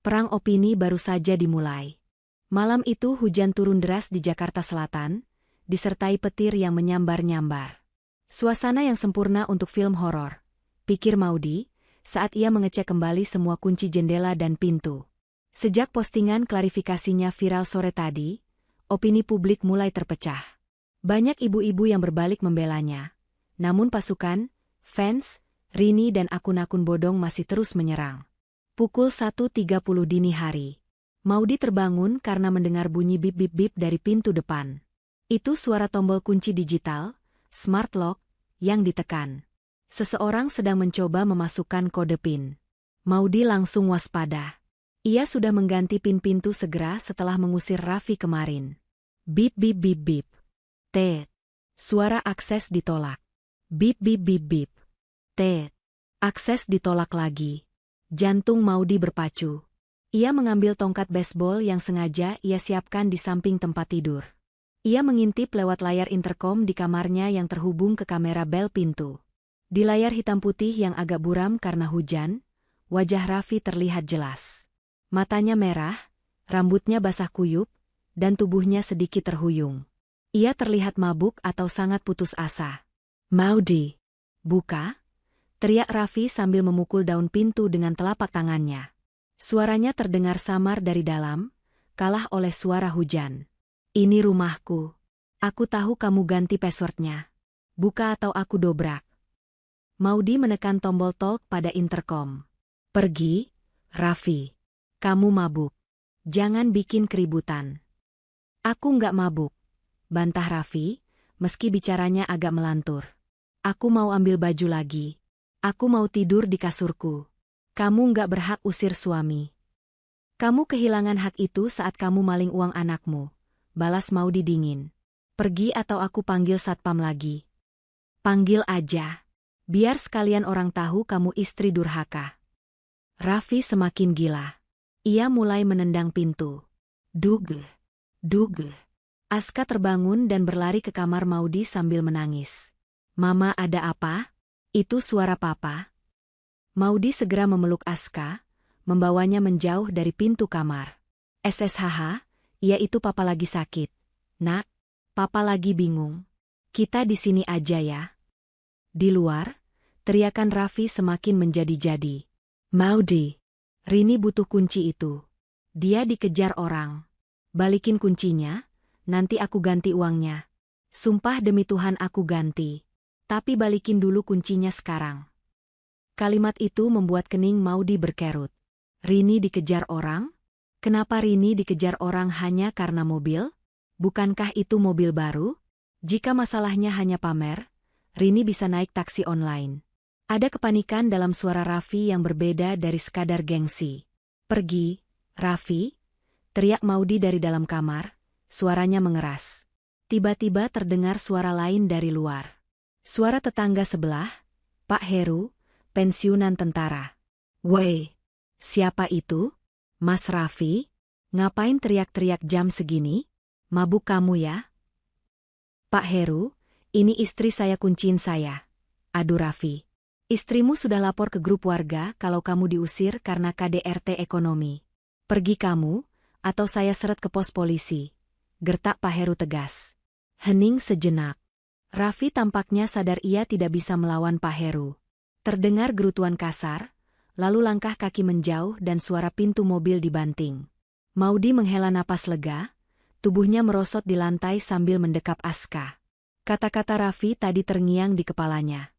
Perang opini baru saja dimulai. Malam itu hujan turun deras di Jakarta Selatan, disertai petir yang menyambar-nyambar. Suasana yang sempurna untuk film horor, pikir Maudy, saat ia mengecek kembali semua kunci jendela dan pintu. Sejak postingan klarifikasinya viral sore tadi, opini publik mulai terpecah. Banyak ibu-ibu yang berbalik membelanya. Namun pasukan, fans, Rini dan akun-akun bodong masih terus menyerang. Pukul 1.30 dini hari. Maudy terbangun karena mendengar bunyi bip-bip-bip dari pintu depan. Itu suara tombol kunci digital, smart lock, yang ditekan. Seseorang sedang mencoba memasukkan kode PIN. Maudy langsung waspada. Ia sudah mengganti PIN pintu segera setelah mengusir Raffi kemarin. Bip-bip-bip-bip. T. Suara akses ditolak. Bip-bip-bip-bip. T. Akses ditolak lagi. Jantung Maudy berpacu. Ia mengambil tongkat baseball yang sengaja ia siapkan di samping tempat tidur. Ia mengintip lewat layar intercom di kamarnya yang terhubung ke kamera bel pintu. Di layar hitam putih yang agak buram karena hujan, wajah Raffi terlihat jelas. Matanya merah, rambutnya basah kuyup, dan tubuhnya sedikit terhuyung. Ia terlihat mabuk atau sangat putus asa. "Maudy, buka!" teriak Raffi sambil memukul daun pintu dengan telapak tangannya. Suaranya terdengar samar dari dalam, kalah oleh suara hujan. "Ini rumahku. Aku tahu kamu ganti passwordnya. Buka atau aku dobrak." Maudy menekan tombol talk pada intercom. "Pergi, Raffi. Kamu mabuk. Jangan bikin keributan." "Aku nggak mabuk," bantah Raffi, meski bicaranya agak melantur. "Aku mau ambil baju lagi. Aku mau tidur di kasurku. Kamu nggak berhak usir suami." "Kamu kehilangan hak itu saat kamu maling uang anakmu," balas Maudy dingin. "Pergi atau aku panggil satpam lagi." "Panggil aja. Biar sekalian orang tahu kamu istri durhaka." Raffi semakin gila. Ia mulai menendang pintu. Dug, dug. Aska terbangun dan berlari ke kamar Maudy sambil menangis. "Mama, ada apa? Itu suara papa." Maudy segera memeluk Aska, membawanya menjauh dari pintu kamar. "SSHH, ya itu papa lagi sakit. Nak, papa lagi bingung. Kita di sini aja ya." Di luar, teriakan Raffi semakin menjadi-jadi. "Maudy, Rini butuh kunci itu. Dia dikejar orang. Balikin kuncinya, nanti aku ganti uangnya. Sumpah demi Tuhan aku ganti. Tapi balikin dulu kuncinya sekarang." Kalimat itu membuat kening Maudy berkerut. Rini dikejar orang? Kenapa Rini dikejar orang hanya karena mobil? Bukankah itu mobil baru? Jika masalahnya hanya pamer, Rini bisa naik taksi online. Ada kepanikan dalam suara Raffi yang berbeda dari sekadar gengsi. "Pergi, Raffi!" teriak Maudy dari dalam kamar, suaranya mengeras. Tiba-tiba terdengar suara lain dari luar. Suara tetangga sebelah, Pak Heru, pensiunan tentara. "Woi, siapa itu? Mas Raffi? Ngapain teriak-teriak jam segini? Mabuk kamu ya?" "Pak Heru, ini istri saya, kunciin saya." "Aduh Raffi, istrimu sudah lapor ke grup warga kalau kamu diusir karena KDRT ekonomi. Pergi kamu, atau saya seret ke pos polisi," gertak Pak Heru tegas. Hening sejenak. Raffi tampaknya sadar ia tidak bisa melawan Pak Heru. Terdengar gerutuan kasar, lalu langkah kaki menjauh dan suara pintu mobil dibanting. Maudy menghela napas lega, tubuhnya merosot di lantai sambil mendekap Aska. Kata-kata Raffi tadi terngiang di kepalanya.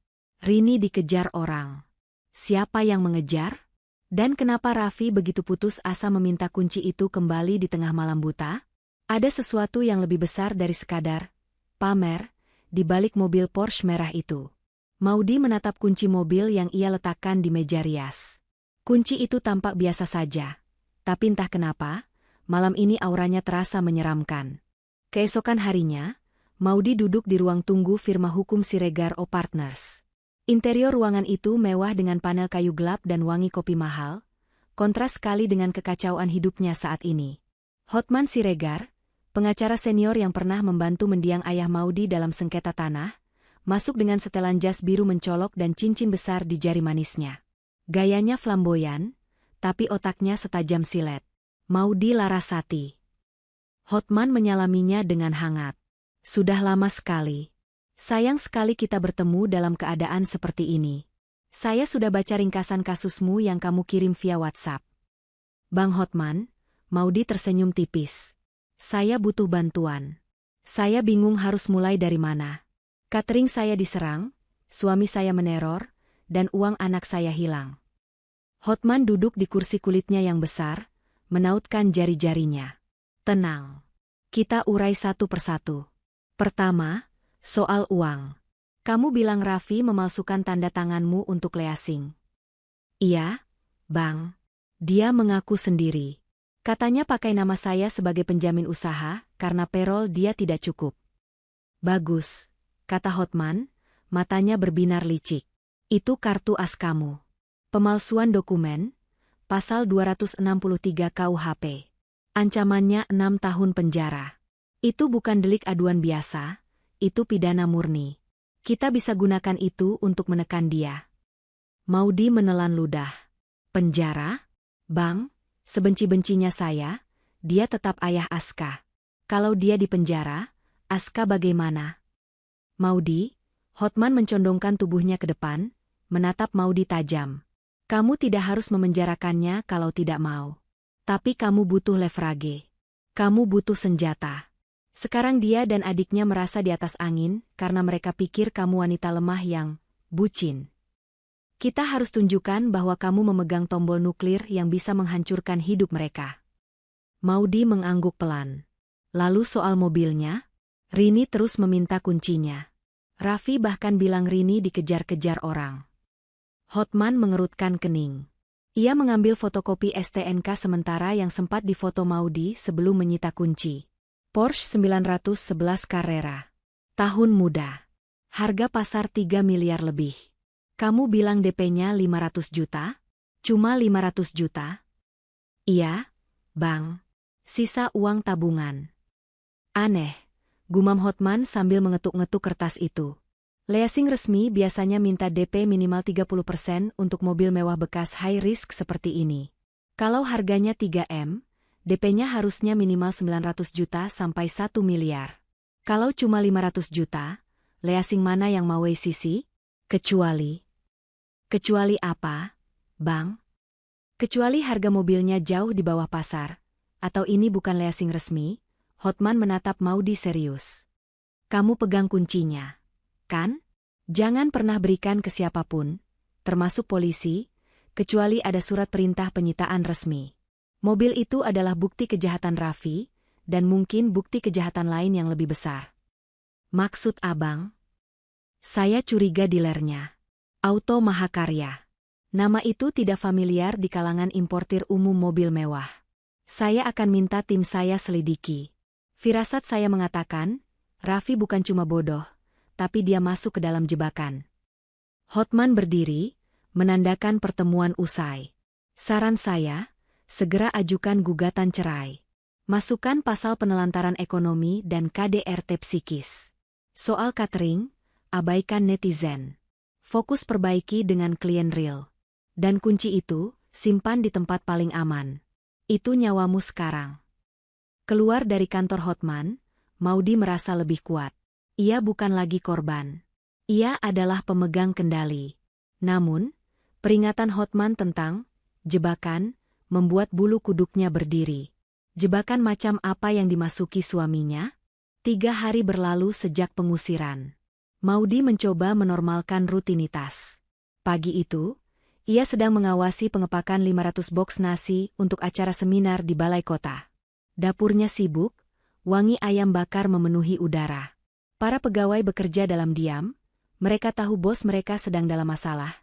Rini dikejar orang. Siapa yang mengejar? Dan kenapa Raffi begitu putus asa meminta kunci itu kembali di tengah malam buta? Ada sesuatu yang lebih besar dari sekadar pamer di balik mobil Porsche merah itu. Maudy menatap kunci mobil yang ia letakkan di meja rias. Kunci itu tampak biasa saja, tapi entah kenapa, malam ini auranya terasa menyeramkan. Keesokan harinya, Maudy duduk di ruang tunggu firma hukum Siregar O Partners. Interior ruangan itu mewah dengan panel kayu gelap dan wangi kopi mahal, kontras sekali dengan kekacauan hidupnya saat ini. Hotman Siregar, pengacara senior yang pernah membantu mendiang ayah Maudy dalam sengketa tanah, masuk dengan setelan jas biru mencolok dan cincin besar di jari manisnya. Gayanya flamboyan, tapi otaknya setajam silet. "Maudy Larasati." Hotman menyalaminya dengan hangat. "Sudah lama sekali. Sayang sekali kita bertemu dalam keadaan seperti ini." Saya sudah baca ringkasan kasusmu yang kamu kirim via WhatsApp. Bang Hotman, Maudi tersenyum tipis. Saya butuh bantuan. Saya bingung harus mulai dari mana. Catering saya diserang, suami saya meneror, dan uang anak saya hilang. Hotman duduk di kursi kulitnya yang besar, menautkan jari-jarinya. Tenang. Kita urai satu persatu. Pertama, soal uang. Kamu bilang Raffi memalsukan tanda tanganmu untuk leasing. Iya, Bang. Dia mengaku sendiri. Katanya pakai nama saya sebagai penjamin usaha karena payroll dia tidak cukup. Bagus, kata Hotman, matanya berbinar licik. Itu kartu as kamu. Pemalsuan dokumen, pasal 263 KUHP. Ancamannya 6 tahun penjara. Itu bukan delik aduan biasa, itu pidana murni. Kita bisa gunakan itu untuk menekan dia. Maudi menelan ludah. Penjara? Bang, sebenci-bencinya saya, dia tetap ayah Aska. Kalau dia di penjara, Aska bagaimana? Maudi, Hotman mencondongkan tubuhnya ke depan, menatap Maudi tajam. Kamu tidak harus memenjarakannya kalau tidak mau. Tapi kamu butuh leverage. Kamu butuh senjata. Sekarang dia dan adiknya merasa di atas angin karena mereka pikir kamu wanita lemah yang bucin. Kita harus tunjukkan bahwa kamu memegang tombol nuklir yang bisa menghancurkan hidup mereka. Maudi mengangguk pelan. Lalu soal mobilnya? Rini terus meminta kuncinya. Raffi bahkan bilang Rini dikejar-kejar orang. Hotman mengerutkan kening. Ia mengambil fotokopi STNK sementara yang sempat difoto Maudi sebelum menyita kunci. Porsche 911 Carrera. Tahun muda. Harga pasar 3 miliar lebih. Kamu bilang DP-nya 500 juta? Cuma 500 juta? Iya, Bang. Sisa uang tabungan. Aneh, gumam Hotman sambil mengetuk-ngetuk kertas itu. Leasing resmi biasanya minta DP minimal 30% untuk mobil mewah bekas high risk seperti ini. Kalau harganya 3M, DP-nya harusnya minimal 900 juta sampai 1 miliar. Kalau cuma 500 juta, leasing mana yang mau sisi? Kecuali apa, Bang? Kecuali harga mobilnya jauh di bawah pasar, atau ini bukan leasing resmi? Hotman menatap Maudi serius. Kamu pegang kuncinya, kan? Jangan pernah berikan ke siapapun, termasuk polisi, kecuali ada surat perintah penyitaan resmi. Mobil itu adalah bukti kejahatan Raffi, dan mungkin bukti kejahatan lain yang lebih besar. Maksud abang? Saya curiga dilernya. Auto Mahakarya. Nama itu tidak familiar di kalangan importir umum mobil mewah. Saya akan minta tim saya selidiki. Firasat saya mengatakan, Raffi bukan cuma bodoh, tapi dia masuk ke dalam jebakan. Hotman berdiri, menandakan pertemuan usai. Saran saya, segera ajukan gugatan cerai. Masukkan pasal penelantaran ekonomi dan KDRT psikis. Soal catering, abaikan netizen. Fokus perbaiki dengan klien real. Dan kunci itu, simpan di tempat paling aman. Itu nyawamu sekarang. Keluar dari kantor Hotman, Maudi merasa lebih kuat. Ia bukan lagi korban. Ia adalah pemegang kendali. Namun, peringatan Hotman tentang jebakan membuat bulu kuduknya berdiri. Jebakan macam apa yang dimasuki suaminya? 3 hari berlalu sejak pengusiran. Maudi mencoba menormalkan rutinitas. Pagi itu, ia sedang mengawasi pengepakan 500 box nasi untuk acara seminar di balai kota. Dapurnya sibuk, wangi ayam bakar memenuhi udara. Para pegawai bekerja dalam diam, mereka tahu bos mereka sedang dalam masalah.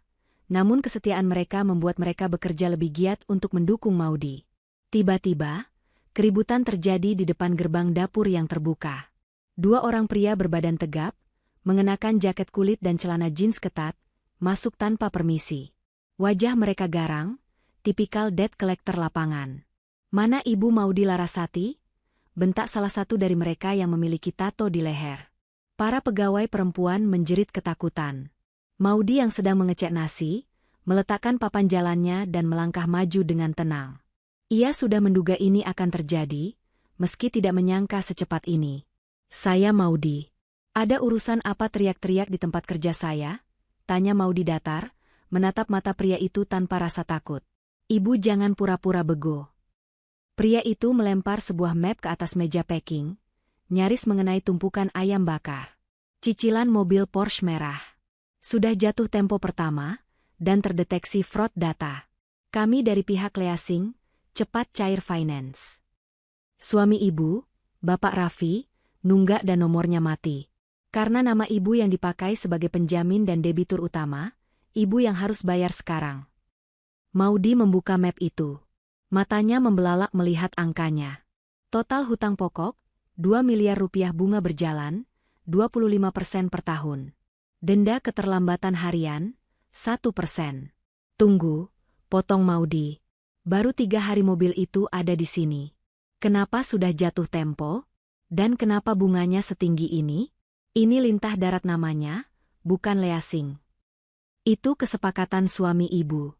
Namun kesetiaan mereka membuat mereka bekerja lebih giat untuk mendukung Maudi. Tiba-tiba, keributan terjadi di depan gerbang dapur yang terbuka. 2 orang pria berbadan tegap, mengenakan jaket kulit dan celana jeans ketat, masuk tanpa permisi. Wajah mereka garang, tipikal debt collector lapangan. Mana Ibu Maudi Larasati? Bentak salah satu dari mereka yang memiliki tato di leher. Para pegawai perempuan menjerit ketakutan. Maudi yang sedang mengecek nasi, meletakkan papan jalannya dan melangkah maju dengan tenang. Ia sudah menduga ini akan terjadi, meski tidak menyangka secepat ini. Saya Maudi. Ada urusan apa teriak-teriak di tempat kerja saya? Tanya Maudi datar, menatap mata pria itu tanpa rasa takut. Ibu jangan pura-pura bego. Pria itu melempar sebuah map ke atas meja packing, nyaris mengenai tumpukan ayam bakar. Cicilan mobil Porsche merah. Sudah jatuh tempo pertama, dan terdeteksi fraud data. Kami dari pihak Leasing, cepat cair finance. Suami ibu, Bapak Raffi, nunggak dan nomornya mati. Karena nama ibu yang dipakai sebagai penjamin dan debitur utama, ibu yang harus bayar sekarang. Maudi membuka map itu. Matanya membelalak melihat angkanya. Total hutang pokok, 2 miliar rupiah bunga berjalan, 25% per tahun. Denda keterlambatan harian, 1%. Tunggu, potong Maudi. Baru 3 hari mobil itu ada di sini. Kenapa sudah jatuh tempo? Dan kenapa bunganya setinggi ini? Ini lintah darat namanya, bukan leasing. Itu kesepakatan suami ibu.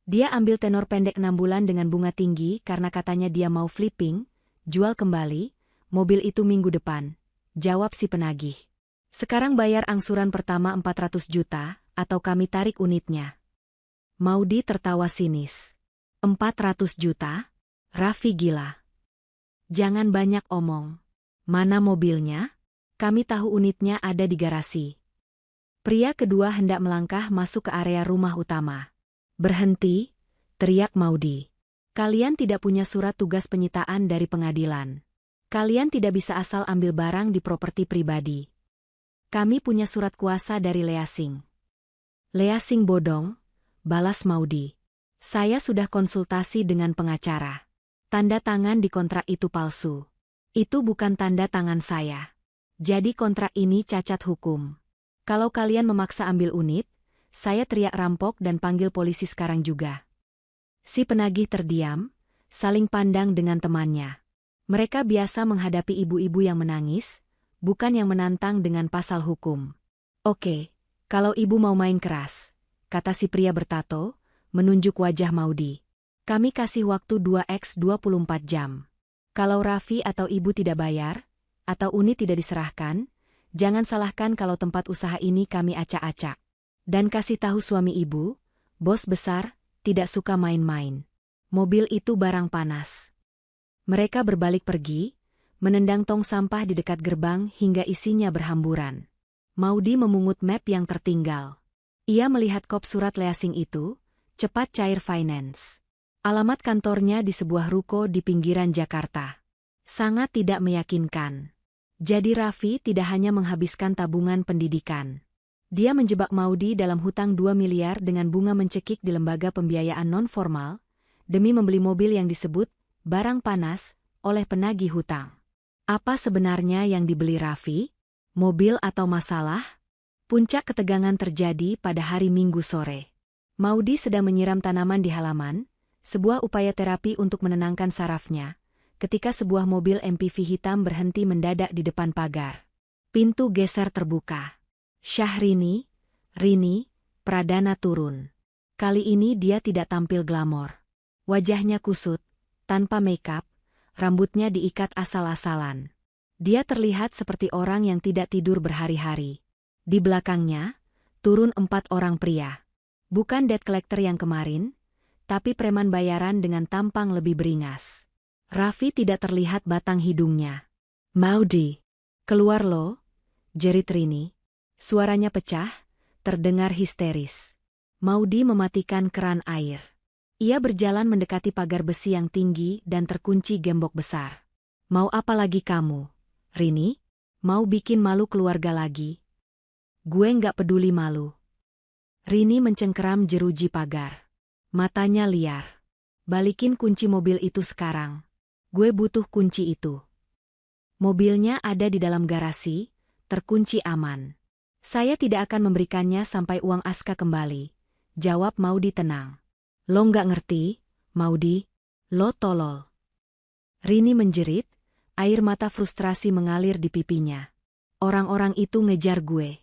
Dia ambil tenor pendek 6 bulan dengan bunga tinggi karena katanya dia mau flipping, jual kembali, mobil itu minggu depan. Jawab si penagih. Sekarang bayar angsuran pertama 400 juta, atau kami tarik unitnya. Maudi tertawa sinis. 400 juta? Raffi gila. Jangan banyak omong. Mana mobilnya? Kami tahu unitnya ada di garasi. Pria kedua hendak melangkah masuk ke area rumah utama. Berhenti, teriak Maudi. Kalian tidak punya surat tugas penyitaan dari pengadilan. Kalian tidak bisa asal ambil barang di properti pribadi. Kami punya surat kuasa dari Leasing. Leasing bodong, balas Maudi. Saya sudah konsultasi dengan pengacara. Tanda tangan di kontrak itu palsu. Itu bukan tanda tangan saya. Jadi kontrak ini cacat hukum. Kalau kalian memaksa ambil unit, saya teriak rampok dan panggil polisi sekarang juga. Si penagih terdiam, saling pandang dengan temannya. Mereka biasa menghadapi ibu-ibu yang menangis, bukan yang menantang dengan pasal hukum. Oke, kalau ibu mau main keras, kata si pria bertato, menunjuk wajah Maudi. Kami kasih waktu 2x 24 jam. Kalau Raffi atau ibu tidak bayar, atau unit tidak diserahkan, jangan salahkan kalau tempat usaha ini kami acak-acak. Dan kasih tahu suami ibu, bos besar, tidak suka main-main. Mobil itu barang panas. Mereka berbalik pergi, menendang tong sampah di dekat gerbang hingga isinya berhamburan. Maudi memungut map yang tertinggal. Ia melihat kop surat leasing itu, cepat cair finance. Alamat kantornya di sebuah ruko di pinggiran Jakarta. Sangat tidak meyakinkan. Jadi Raffi tidak hanya menghabiskan tabungan pendidikan. Dia menjebak Maudi dalam hutang 2 miliar dengan bunga mencekik di lembaga pembiayaan non-formal, demi membeli mobil yang disebut barang panas oleh penagih hutang. Apa sebenarnya yang dibeli Raffi? Mobil atau masalah? Puncak ketegangan terjadi pada hari Minggu sore. Maudi sedang menyiram tanaman di halaman, sebuah upaya terapi untuk menenangkan sarafnya, ketika sebuah mobil MPV hitam berhenti mendadak di depan pagar. Pintu geser terbuka. Syahrini, Rini, Pradana turun. Kali ini dia tidak tampil glamor. Wajahnya kusut, tanpa makeup, rambutnya diikat asal-asalan. Dia terlihat seperti orang yang tidak tidur berhari-hari. Di belakangnya, turun 4 orang pria. Bukan debt collector yang kemarin, tapi preman bayaran dengan tampang lebih beringas. Raffi tidak terlihat batang hidungnya. Maudi, keluar lo, jerit Rini. Suaranya pecah, terdengar histeris. Maudi mematikan keran air. Ia berjalan mendekati pagar besi yang tinggi dan terkunci gembok besar. Mau apa lagi kamu, Rini? Mau bikin malu keluarga lagi? Gue nggak peduli malu. Rini mencengkeram jeruji pagar. Matanya liar. Balikin kunci mobil itu sekarang. Gue butuh kunci itu. Mobilnya ada di dalam garasi, terkunci aman. Saya tidak akan memberikannya sampai uang Aska kembali, jawab Maudi tenang. Lo nggak ngerti, Maudi? Lo tolol. Rini menjerit, air mata frustrasi mengalir di pipinya. Orang-orang itu ngejar gue.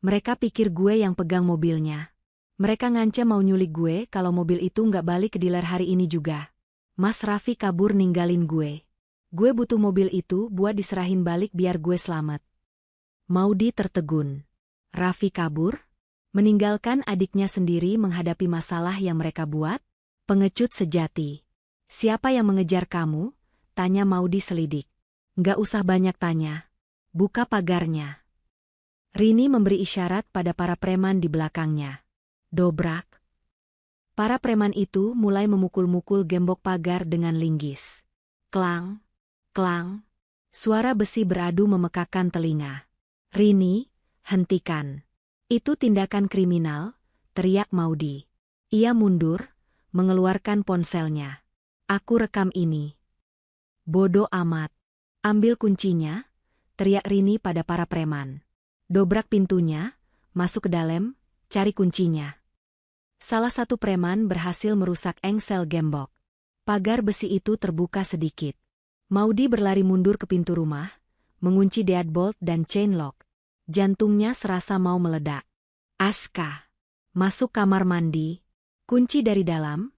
Mereka pikir gue yang pegang mobilnya. Mereka ngancam mau nyulik gue kalau mobil itu nggak balik ke dealer hari ini juga. Mas Raffi kabur ninggalin gue. Gue butuh mobil itu buat diserahin balik biar gue selamat. Maudi tertegun. Raffi kabur? Meninggalkan adiknya sendiri menghadapi masalah yang mereka buat? Pengecut sejati. Siapa yang mengejar kamu? Tanya Maudy selidik. Nggak usah banyak tanya. Buka pagarnya. Rini memberi isyarat pada para preman di belakangnya. Dobrak. Para preman itu mulai memukul-mukul gembok pagar dengan linggis. Klang, klang. Suara besi beradu memekakkan telinga. Rini, hentikan. Itu tindakan kriminal, teriak Maudy. Ia mundur, mengeluarkan ponselnya. Aku rekam ini. Bodoh amat. Ambil kuncinya, teriak Rini pada para preman. Dobrak pintunya, masuk ke dalam, cari kuncinya. Salah satu preman berhasil merusak engsel gembok. Pagar besi itu terbuka sedikit. Maudy berlari mundur ke pintu rumah, mengunci deadbolt dan chain lock. Jantungnya serasa mau meledak. Aska. Masuk kamar mandi. Kunci dari dalam,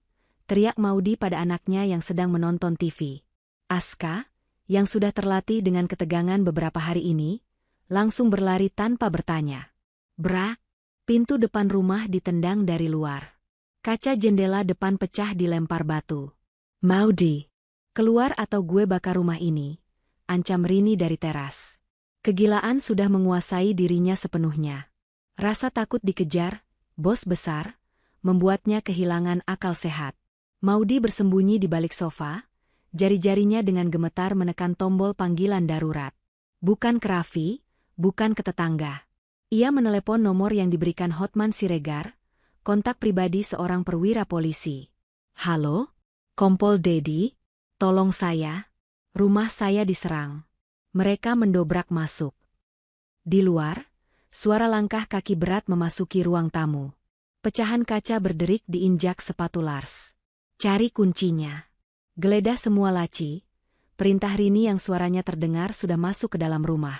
teriak Maudy pada anaknya yang sedang menonton TV. Aska, yang sudah terlatih dengan ketegangan beberapa hari ini, langsung berlari tanpa bertanya. Brak, pintu depan rumah ditendang dari luar. Kaca jendela depan pecah dilempar batu. Maudy, keluar atau gue bakar rumah ini, ancam Rini dari teras. Kegilaan sudah menguasai dirinya sepenuhnya. Rasa takut dikejar, bos besar, membuatnya kehilangan akal sehat. Maudy bersembunyi di balik sofa, jari-jarinya dengan gemetar menekan tombol panggilan darurat. Bukan ke Raffi, bukan ke tetangga. Ia menelepon nomor yang diberikan Hotman Siregar, kontak pribadi seorang perwira polisi. Halo? Kompol Dedi? Tolong saya. Rumah saya diserang. Mereka mendobrak masuk. Di luar, suara langkah kaki berat memasuki ruang tamu. Pecahan kaca berderik diinjak sepatu Lars. Cari kuncinya. Geledah semua laci. Perintah Rini yang suaranya terdengar sudah masuk ke dalam rumah.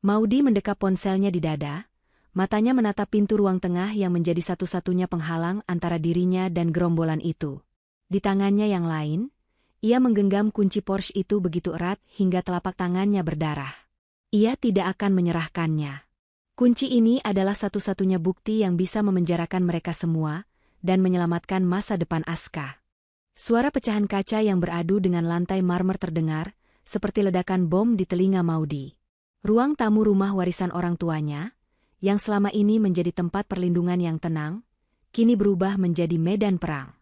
Maudy mendekap ponselnya di dada, matanya menatap pintu ruang tengah yang menjadi satu-satunya penghalang antara dirinya dan gerombolan itu. Di tangannya yang lain, ia menggenggam kunci Porsche itu begitu erat hingga telapak tangannya berdarah. Ia tidak akan menyerahkannya. Kunci ini adalah satu-satunya bukti yang bisa memenjarakan mereka semua dan menyelamatkan masa depan Aska. Suara pecahan kaca yang beradu dengan lantai marmer terdengar, seperti ledakan bom di telinga Maudy. Ruang tamu rumah warisan orang tuanya, yang selama ini menjadi tempat perlindungan yang tenang, kini berubah menjadi medan perang.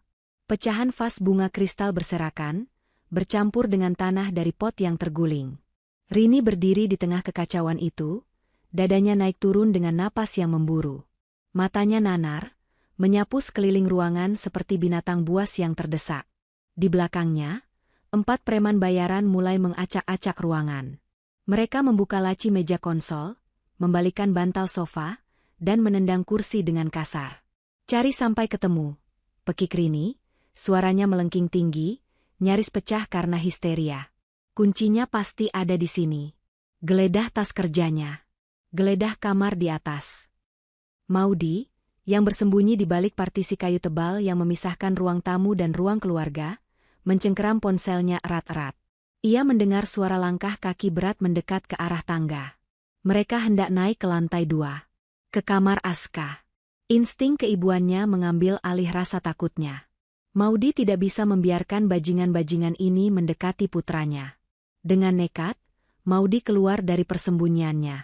Pecahan vas bunga kristal berserakan, bercampur dengan tanah dari pot yang terguling. Rini berdiri di tengah kekacauan itu, dadanya naik turun dengan napas yang memburu. Matanya nanar, menyapu sekeliling ruangan seperti binatang buas yang terdesak. Di belakangnya, 4 preman bayaran mulai mengacak-acak ruangan. Mereka membuka laci meja konsol, membalikan bantal sofa, dan menendang kursi dengan kasar. Cari sampai ketemu, pekik Rini. Suaranya melengking tinggi, nyaris pecah karena histeria. Kuncinya pasti ada di sini. Geledah tas kerjanya. Geledah kamar di atas. Maudy, yang bersembunyi di balik partisi kayu tebal yang memisahkan ruang tamu dan ruang keluarga, mencengkeram ponselnya erat-erat. Ia mendengar suara langkah kaki berat mendekat ke arah tangga. Mereka hendak naik ke lantai 2. Ke kamar Aska. Insting keibuannya mengambil alih rasa takutnya. Maudy tidak bisa membiarkan bajingan-bajingan ini mendekati putranya. Dengan nekat, Maudy keluar dari persembunyiannya.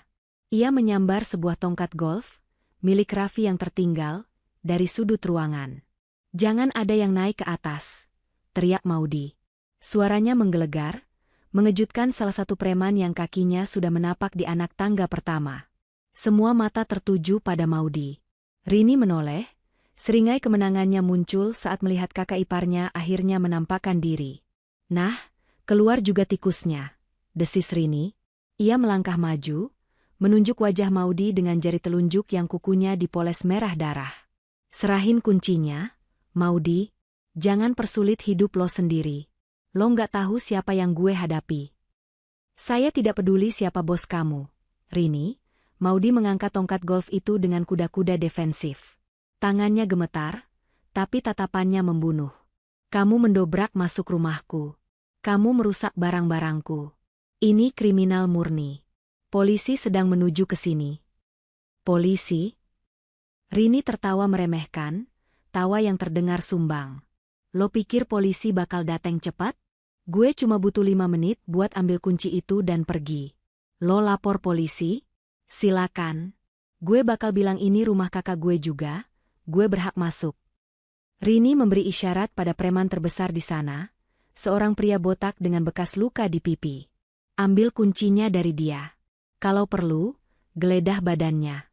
Ia menyambar sebuah tongkat golf, milik Raffi yang tertinggal, dari sudut ruangan. Jangan ada yang naik ke atas, teriak Maudy. Suaranya menggelegar, mengejutkan salah satu preman yang kakinya sudah menapak di anak tangga pertama. Semua mata tertuju pada Maudy. Rini menoleh. Seringai kemenangannya muncul saat melihat kakak iparnya akhirnya menampakkan diri. Nah, keluar juga tikusnya, desis Rini. Ia melangkah maju, menunjuk wajah Maudy dengan jari telunjuk yang kukunya dipoles merah darah. Serahin kuncinya, Maudy. Jangan persulit hidup lo sendiri. Lo nggak tahu siapa yang gue hadapi. Saya tidak peduli siapa bos kamu, Rini. Maudy mengangkat tongkat golf itu dengan kuda-kuda defensif. Tangannya gemetar, tapi tatapannya membunuh. Kamu mendobrak masuk rumahku. Kamu merusak barang-barangku. Ini kriminal murni. Polisi sedang menuju ke sini. Polisi? Rini tertawa meremehkan, tawa yang terdengar sumbang. Lo pikir polisi bakal datang cepat? Gue cuma butuh 5 menit buat ambil kunci itu dan pergi. Lo lapor polisi? Silakan. Gue bakal bilang ini rumah kakak gue juga, gue berhak masuk. Rini memberi isyarat pada preman terbesar di sana, seorang pria botak dengan bekas luka di pipi. Ambil kuncinya dari dia. Kalau perlu, geledah badannya.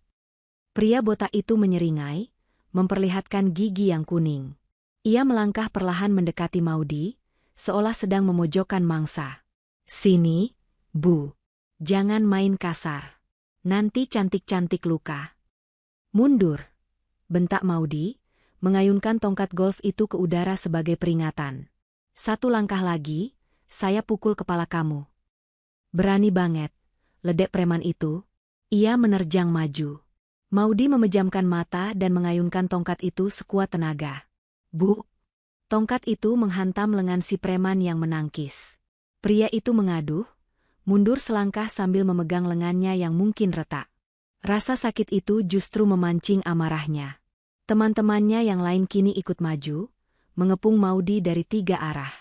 Pria botak itu menyeringai, memperlihatkan gigi yang kuning. Ia melangkah perlahan mendekati Maudi, seolah sedang memojokkan mangsa. Sini, Bu. Jangan main kasar. Nanti cantik-cantik luka. Mundur, bentak Maudi, mengayunkan tongkat golf itu ke udara sebagai peringatan. 1 langkah lagi, saya pukul kepala kamu. Berani banget, ledek preman itu. Ia menerjang maju. Maudi memejamkan mata dan mengayunkan tongkat itu sekuat tenaga. Bu! Tongkat itu menghantam lengan si preman yang menangkis. Pria itu mengaduh, mundur selangkah sambil memegang lengannya yang mungkin retak. Rasa sakit itu justru memancing amarahnya. Teman-temannya yang lain kini ikut maju, mengepung Maudi dari 3 arah.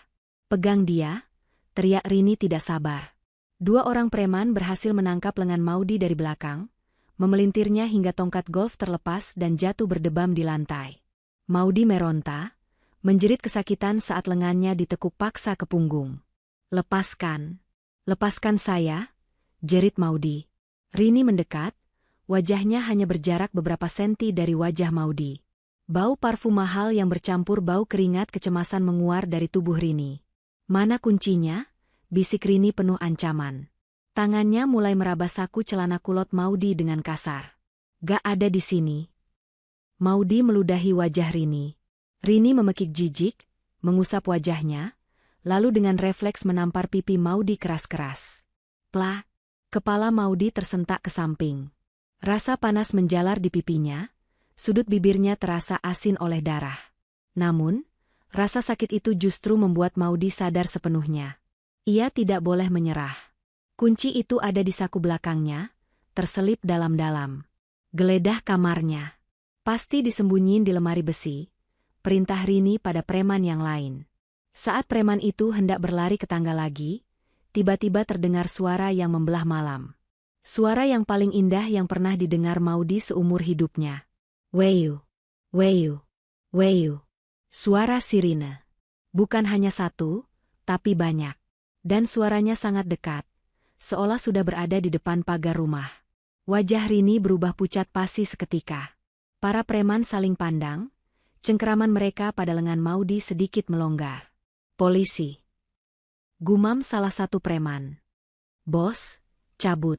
Pegang dia, teriak Rini tidak sabar. 2 orang preman berhasil menangkap lengan Maudi dari belakang, memelintirnya hingga tongkat golf terlepas dan jatuh berdebam di lantai. Maudi meronta, menjerit kesakitan saat lengannya ditekuk paksa ke punggung. Lepaskan. Lepaskan saya, jerit Maudi. Rini mendekat, wajahnya hanya berjarak beberapa senti dari wajah Maudi. Bau parfum mahal yang bercampur bau keringat kecemasan menguar dari tubuh Rini. Mana kuncinya? Bisik Rini penuh ancaman. Tangannya mulai meraba saku celana kulot Maudi dengan kasar. Gak ada di sini. Maudi meludahi wajah Rini. Rini memekik jijik, mengusap wajahnya, lalu dengan refleks menampar pipi Maudi keras-keras. Plah! Kepala Maudi tersentak ke samping. Rasa panas menjalar di pipinya, sudut bibirnya terasa asin oleh darah. Namun, rasa sakit itu justru membuat Maudi sadar sepenuhnya. Ia tidak boleh menyerah. Kunci itu ada di saku belakangnya, terselip dalam-dalam. Geledah kamarnya. Pasti disembunyiin di lemari besi, perintah Rini pada preman yang lain. Saat preman itu hendak berlari ke tangga lagi, tiba-tiba terdengar suara yang membelah malam. Suara yang paling indah yang pernah didengar Maudi seumur hidupnya. Weyu, weyu, weyu. Suara sirine. Bukan hanya 1, tapi banyak. Dan suaranya sangat dekat, seolah sudah berada di depan pagar rumah. Wajah Rini berubah pucat pasi seketika. Para preman saling pandang, cengkeraman mereka pada lengan Maudi sedikit melonggar. Polisi. Gumam salah satu preman. Bos, cabut.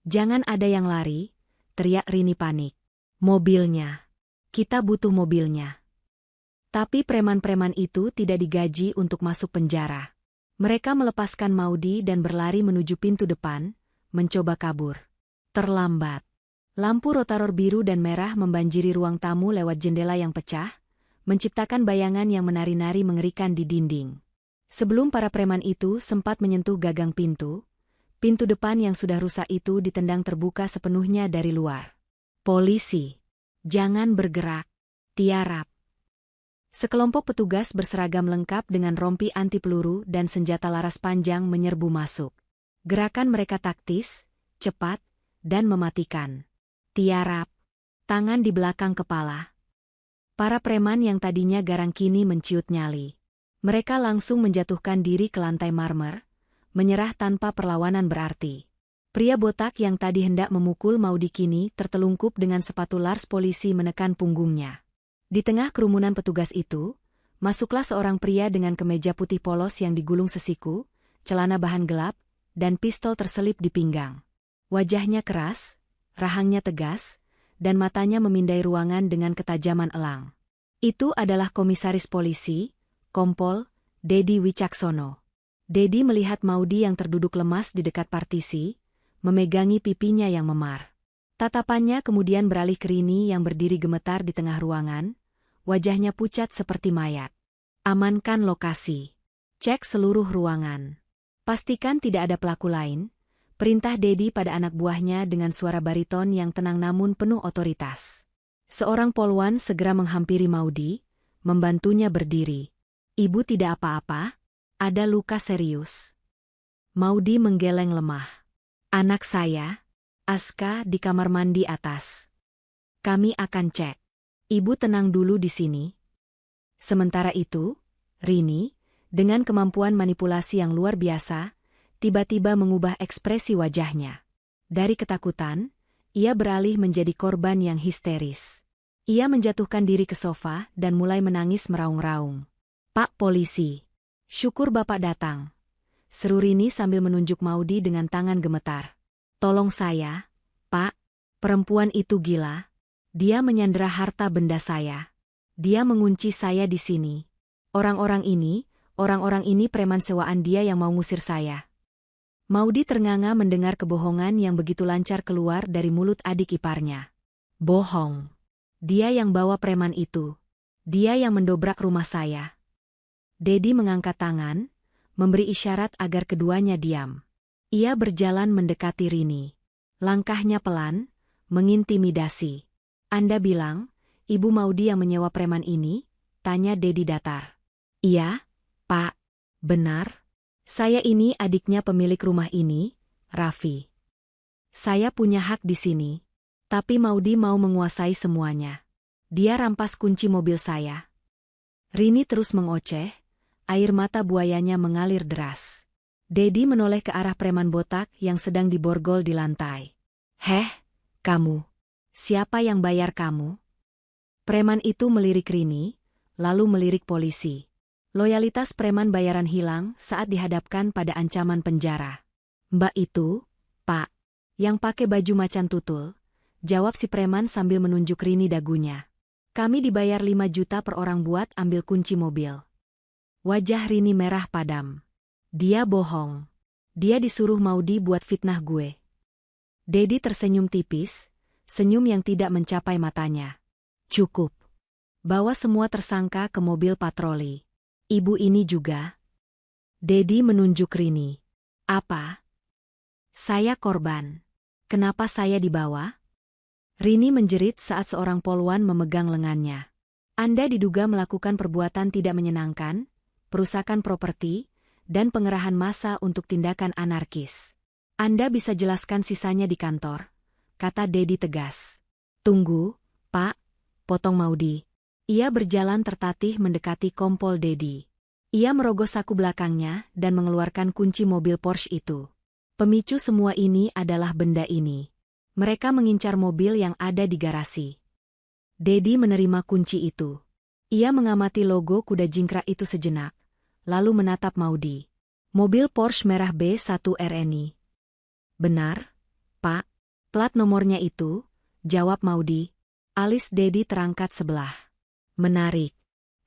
Jangan ada yang lari, teriak Rini panik. Mobilnya. Kita butuh mobilnya. Tapi preman-preman itu tidak digaji untuk masuk penjara. Mereka melepaskan Maudi dan berlari menuju pintu depan, mencoba kabur. Terlambat. Lampu rotator biru dan merah membanjiri ruang tamu lewat jendela yang pecah, menciptakan bayangan yang menari-nari mengerikan di dinding. Sebelum para preman itu sempat menyentuh gagang pintu, pintu depan yang sudah rusak itu ditendang terbuka sepenuhnya dari luar. Polisi. Jangan bergerak. Tiarap. Sekelompok petugas berseragam lengkap dengan rompi anti peluru dan senjata laras panjang menyerbu masuk. Gerakan mereka taktis, cepat, dan mematikan. Tiarap. Tangan di belakang kepala. Para preman yang tadinya garang kini menciut nyali. Mereka langsung menjatuhkan diri ke lantai marmer, menyerah tanpa perlawanan berarti. Pria botak yang tadi hendak memukul Maudi kini tertelungkup dengan sepatu lars polisi menekan punggungnya. Di tengah kerumunan petugas itu, masuklah seorang pria dengan kemeja putih polos yang digulung sesiku, celana bahan gelap, dan pistol terselip di pinggang. Wajahnya keras, rahangnya tegas, dan matanya memindai ruangan dengan ketajaman elang. Itu adalah komisaris polisi, Kompol Dedi Wicaksono. Dedi melihat Maudi yang terduduk lemas di dekat partisi, memegangi pipinya yang memar. Tatapannya kemudian beralih ke Rini yang berdiri gemetar di tengah ruangan, wajahnya pucat seperti mayat. Amankan lokasi. Cek seluruh ruangan. Pastikan tidak ada pelaku lain. Perintah Dedi pada anak buahnya dengan suara bariton yang tenang namun penuh otoritas. Seorang polwan segera menghampiri Maudy, membantunya berdiri. Ibu tidak apa-apa? Ada luka serius. Maudy menggeleng lemah. Anak saya, Aska, di kamar mandi atas. Kami akan cek. Ibu tenang dulu di sini. Sementara itu, Rini, dengan kemampuan manipulasi yang luar biasa, tiba-tiba mengubah ekspresi wajahnya. Dari ketakutan, ia beralih menjadi korban yang histeris. Ia menjatuhkan diri ke sofa dan mulai menangis meraung-raung. Pak Polisi, syukur Bapak datang. Seru Rini sambil menunjuk Maudy dengan tangan gemetar. Tolong saya, Pak. Perempuan itu gila. Dia menyandera harta benda saya. Dia mengunci saya di sini. Orang-orang ini preman sewaan dia yang mau ngusir saya. Maudy ternganga mendengar kebohongan yang begitu lancar keluar dari mulut adik iparnya. Bohong. Dia yang bawa preman itu. Dia yang mendobrak rumah saya. Dedi mengangkat tangan, memberi isyarat agar keduanya diam. Ia berjalan mendekati Rini. Langkahnya pelan, mengintimidasi. Anda bilang, Ibu Maudy yang menyewa preman ini? Tanya Dedi datar. Iya, Pak. Benar. Saya ini adiknya pemilik rumah ini, Raffi. Saya punya hak di sini. Tapi Maudy mau menguasai semuanya. Dia rampas kunci mobil saya. Rini terus mengoceh, air mata buayanya mengalir deras. Dedi menoleh ke arah preman botak yang sedang diborgol di lantai. Heh, kamu. Siapa yang bayar kamu? Preman itu melirik Rini, lalu melirik polisi. Loyalitas preman bayaran hilang saat dihadapkan pada ancaman penjara. Mbak itu, Pak, yang pakai baju macan tutul. Jawab si preman sambil menunjuk Rini dagunya. Kami dibayar 5 juta per orang buat ambil kunci mobil. Wajah Rini merah padam. Dia bohong. Dia disuruh Maudy buat fitnah gue. Dedi tersenyum tipis, senyum yang tidak mencapai matanya. Cukup. Bawa semua tersangka ke mobil patroli. Ibu ini juga. Dedi menunjuk Rini. Apa? Saya korban. Kenapa saya dibawa? Rini menjerit saat seorang polwan memegang lengannya. Anda diduga melakukan perbuatan tidak menyenangkan, perusakan properti, dan pengerahan massa untuk tindakan anarkis. Anda bisa jelaskan sisanya di kantor, kata Dedi tegas. Tunggu, Pak, potong Maudy. Ia berjalan tertatih mendekati kompol Dedi. Ia merogoh saku belakangnya dan mengeluarkan kunci mobil Porsche itu. Pemicu semua ini adalah benda ini. Mereka mengincar mobil yang ada di garasi. Dedi menerima kunci itu. Ia mengamati logo kuda jingkrak itu sejenak, lalu menatap Maudy. Mobil Porsche merah B1 RNI. Benar, Pak. Plat nomornya itu, jawab Maudy. Alis Dedi terangkat sebelah. Menarik.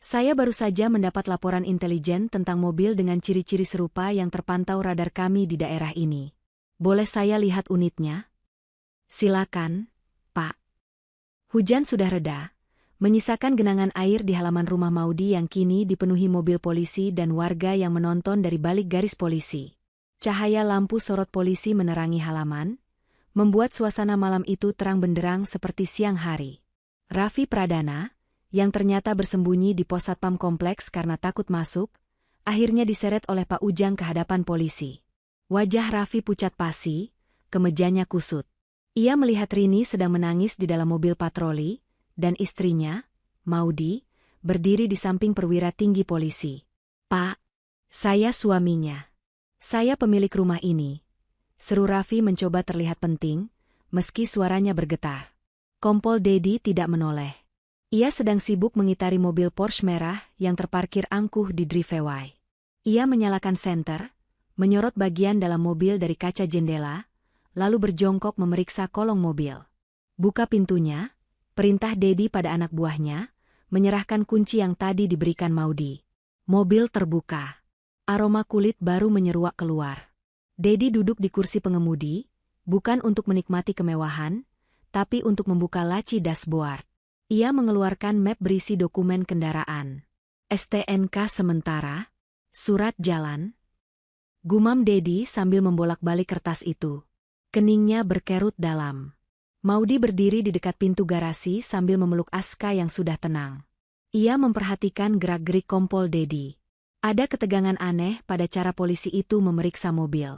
Saya baru saja mendapat laporan intelijen tentang mobil dengan ciri-ciri serupa yang terpantau radar kami di daerah ini. Boleh saya lihat unitnya? Silakan, Pak. Hujan sudah reda, menyisakan genangan air di halaman rumah Maudy yang kini dipenuhi mobil polisi dan warga yang menonton dari balik garis polisi. Cahaya lampu sorot polisi menerangi halaman, membuat suasana malam itu terang benderang seperti siang hari. Raffi Pradana, yang ternyata bersembunyi di pos satpam kompleks karena takut masuk, akhirnya diseret oleh Pak Ujang ke hadapan polisi. Wajah Raffi pucat pasi, kemejanya kusut. Ia melihat Rini sedang menangis di dalam mobil patroli, dan istrinya, Maudy, berdiri di samping perwira tinggi polisi. Pak, saya suaminya. Saya pemilik rumah ini. Seru Raffi mencoba terlihat penting, meski suaranya bergetar. Kompol Dedi tidak menoleh. Ia sedang sibuk mengitari mobil Porsche merah yang terparkir angkuh di driveway. Ia menyalakan senter, menyorot bagian dalam mobil dari kaca jendela, lalu berjongkok memeriksa kolong mobil. Buka pintunya, perintah Dedi pada anak buahnya, menyerahkan kunci yang tadi diberikan Maudy. Mobil terbuka. Aroma kulit baru menyeruak keluar. Dedi duduk di kursi pengemudi, bukan untuk menikmati kemewahan, tapi untuk membuka laci dashboard. Ia mengeluarkan map berisi dokumen kendaraan. STNK sementara, surat jalan. Gumam Dedi sambil membolak-balik kertas itu. Keningnya berkerut dalam. Maudi berdiri di dekat pintu garasi sambil memeluk Aska yang sudah tenang. Ia memperhatikan gerak-gerik kompol Dedi. Ada ketegangan aneh pada cara polisi itu memeriksa mobil.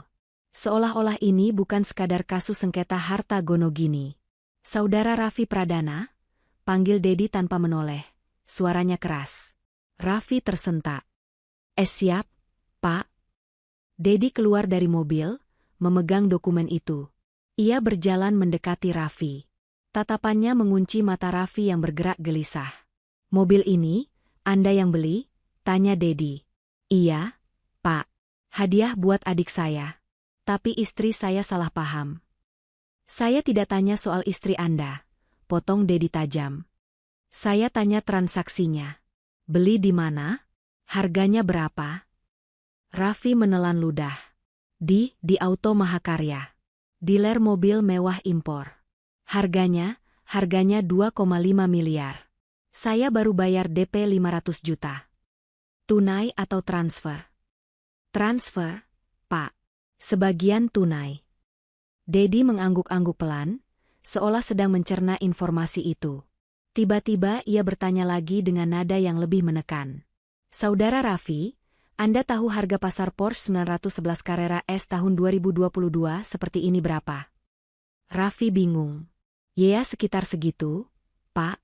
Seolah-olah ini bukan sekadar kasus sengketa harta gono gini. Saudara Raffi Pradana, panggil Dedi tanpa menoleh. Suaranya keras. Raffi tersentak. Siap, Pak. Dedi keluar dari mobil, memegang dokumen itu. Ia berjalan mendekati Raffi. Tatapannya mengunci mata Raffi yang bergerak gelisah. Mobil ini, Anda yang beli? Tanya Dedi. Iya, Pak. Hadiah buat adik saya. Tapi istri saya salah paham. Saya tidak tanya soal istri Anda. Potong Dedi tajam. Saya tanya transaksinya. Beli di mana? Harganya berapa? Raffi menelan ludah. Di Auto Mahakarya. Dealer mobil mewah impor. Harganya 2,5 miliar. Saya baru bayar DP 500 juta. Tunai atau transfer? Transfer, Pak. Sebagian tunai. Dedi mengangguk-angguk pelan, seolah sedang mencerna informasi itu. Tiba-tiba ia bertanya lagi dengan nada yang lebih menekan. Saudara Raffi, Anda tahu harga pasar Porsche 911 Carrera S tahun 2022 seperti ini berapa? Raffi bingung. Ya sekitar segitu, Pak.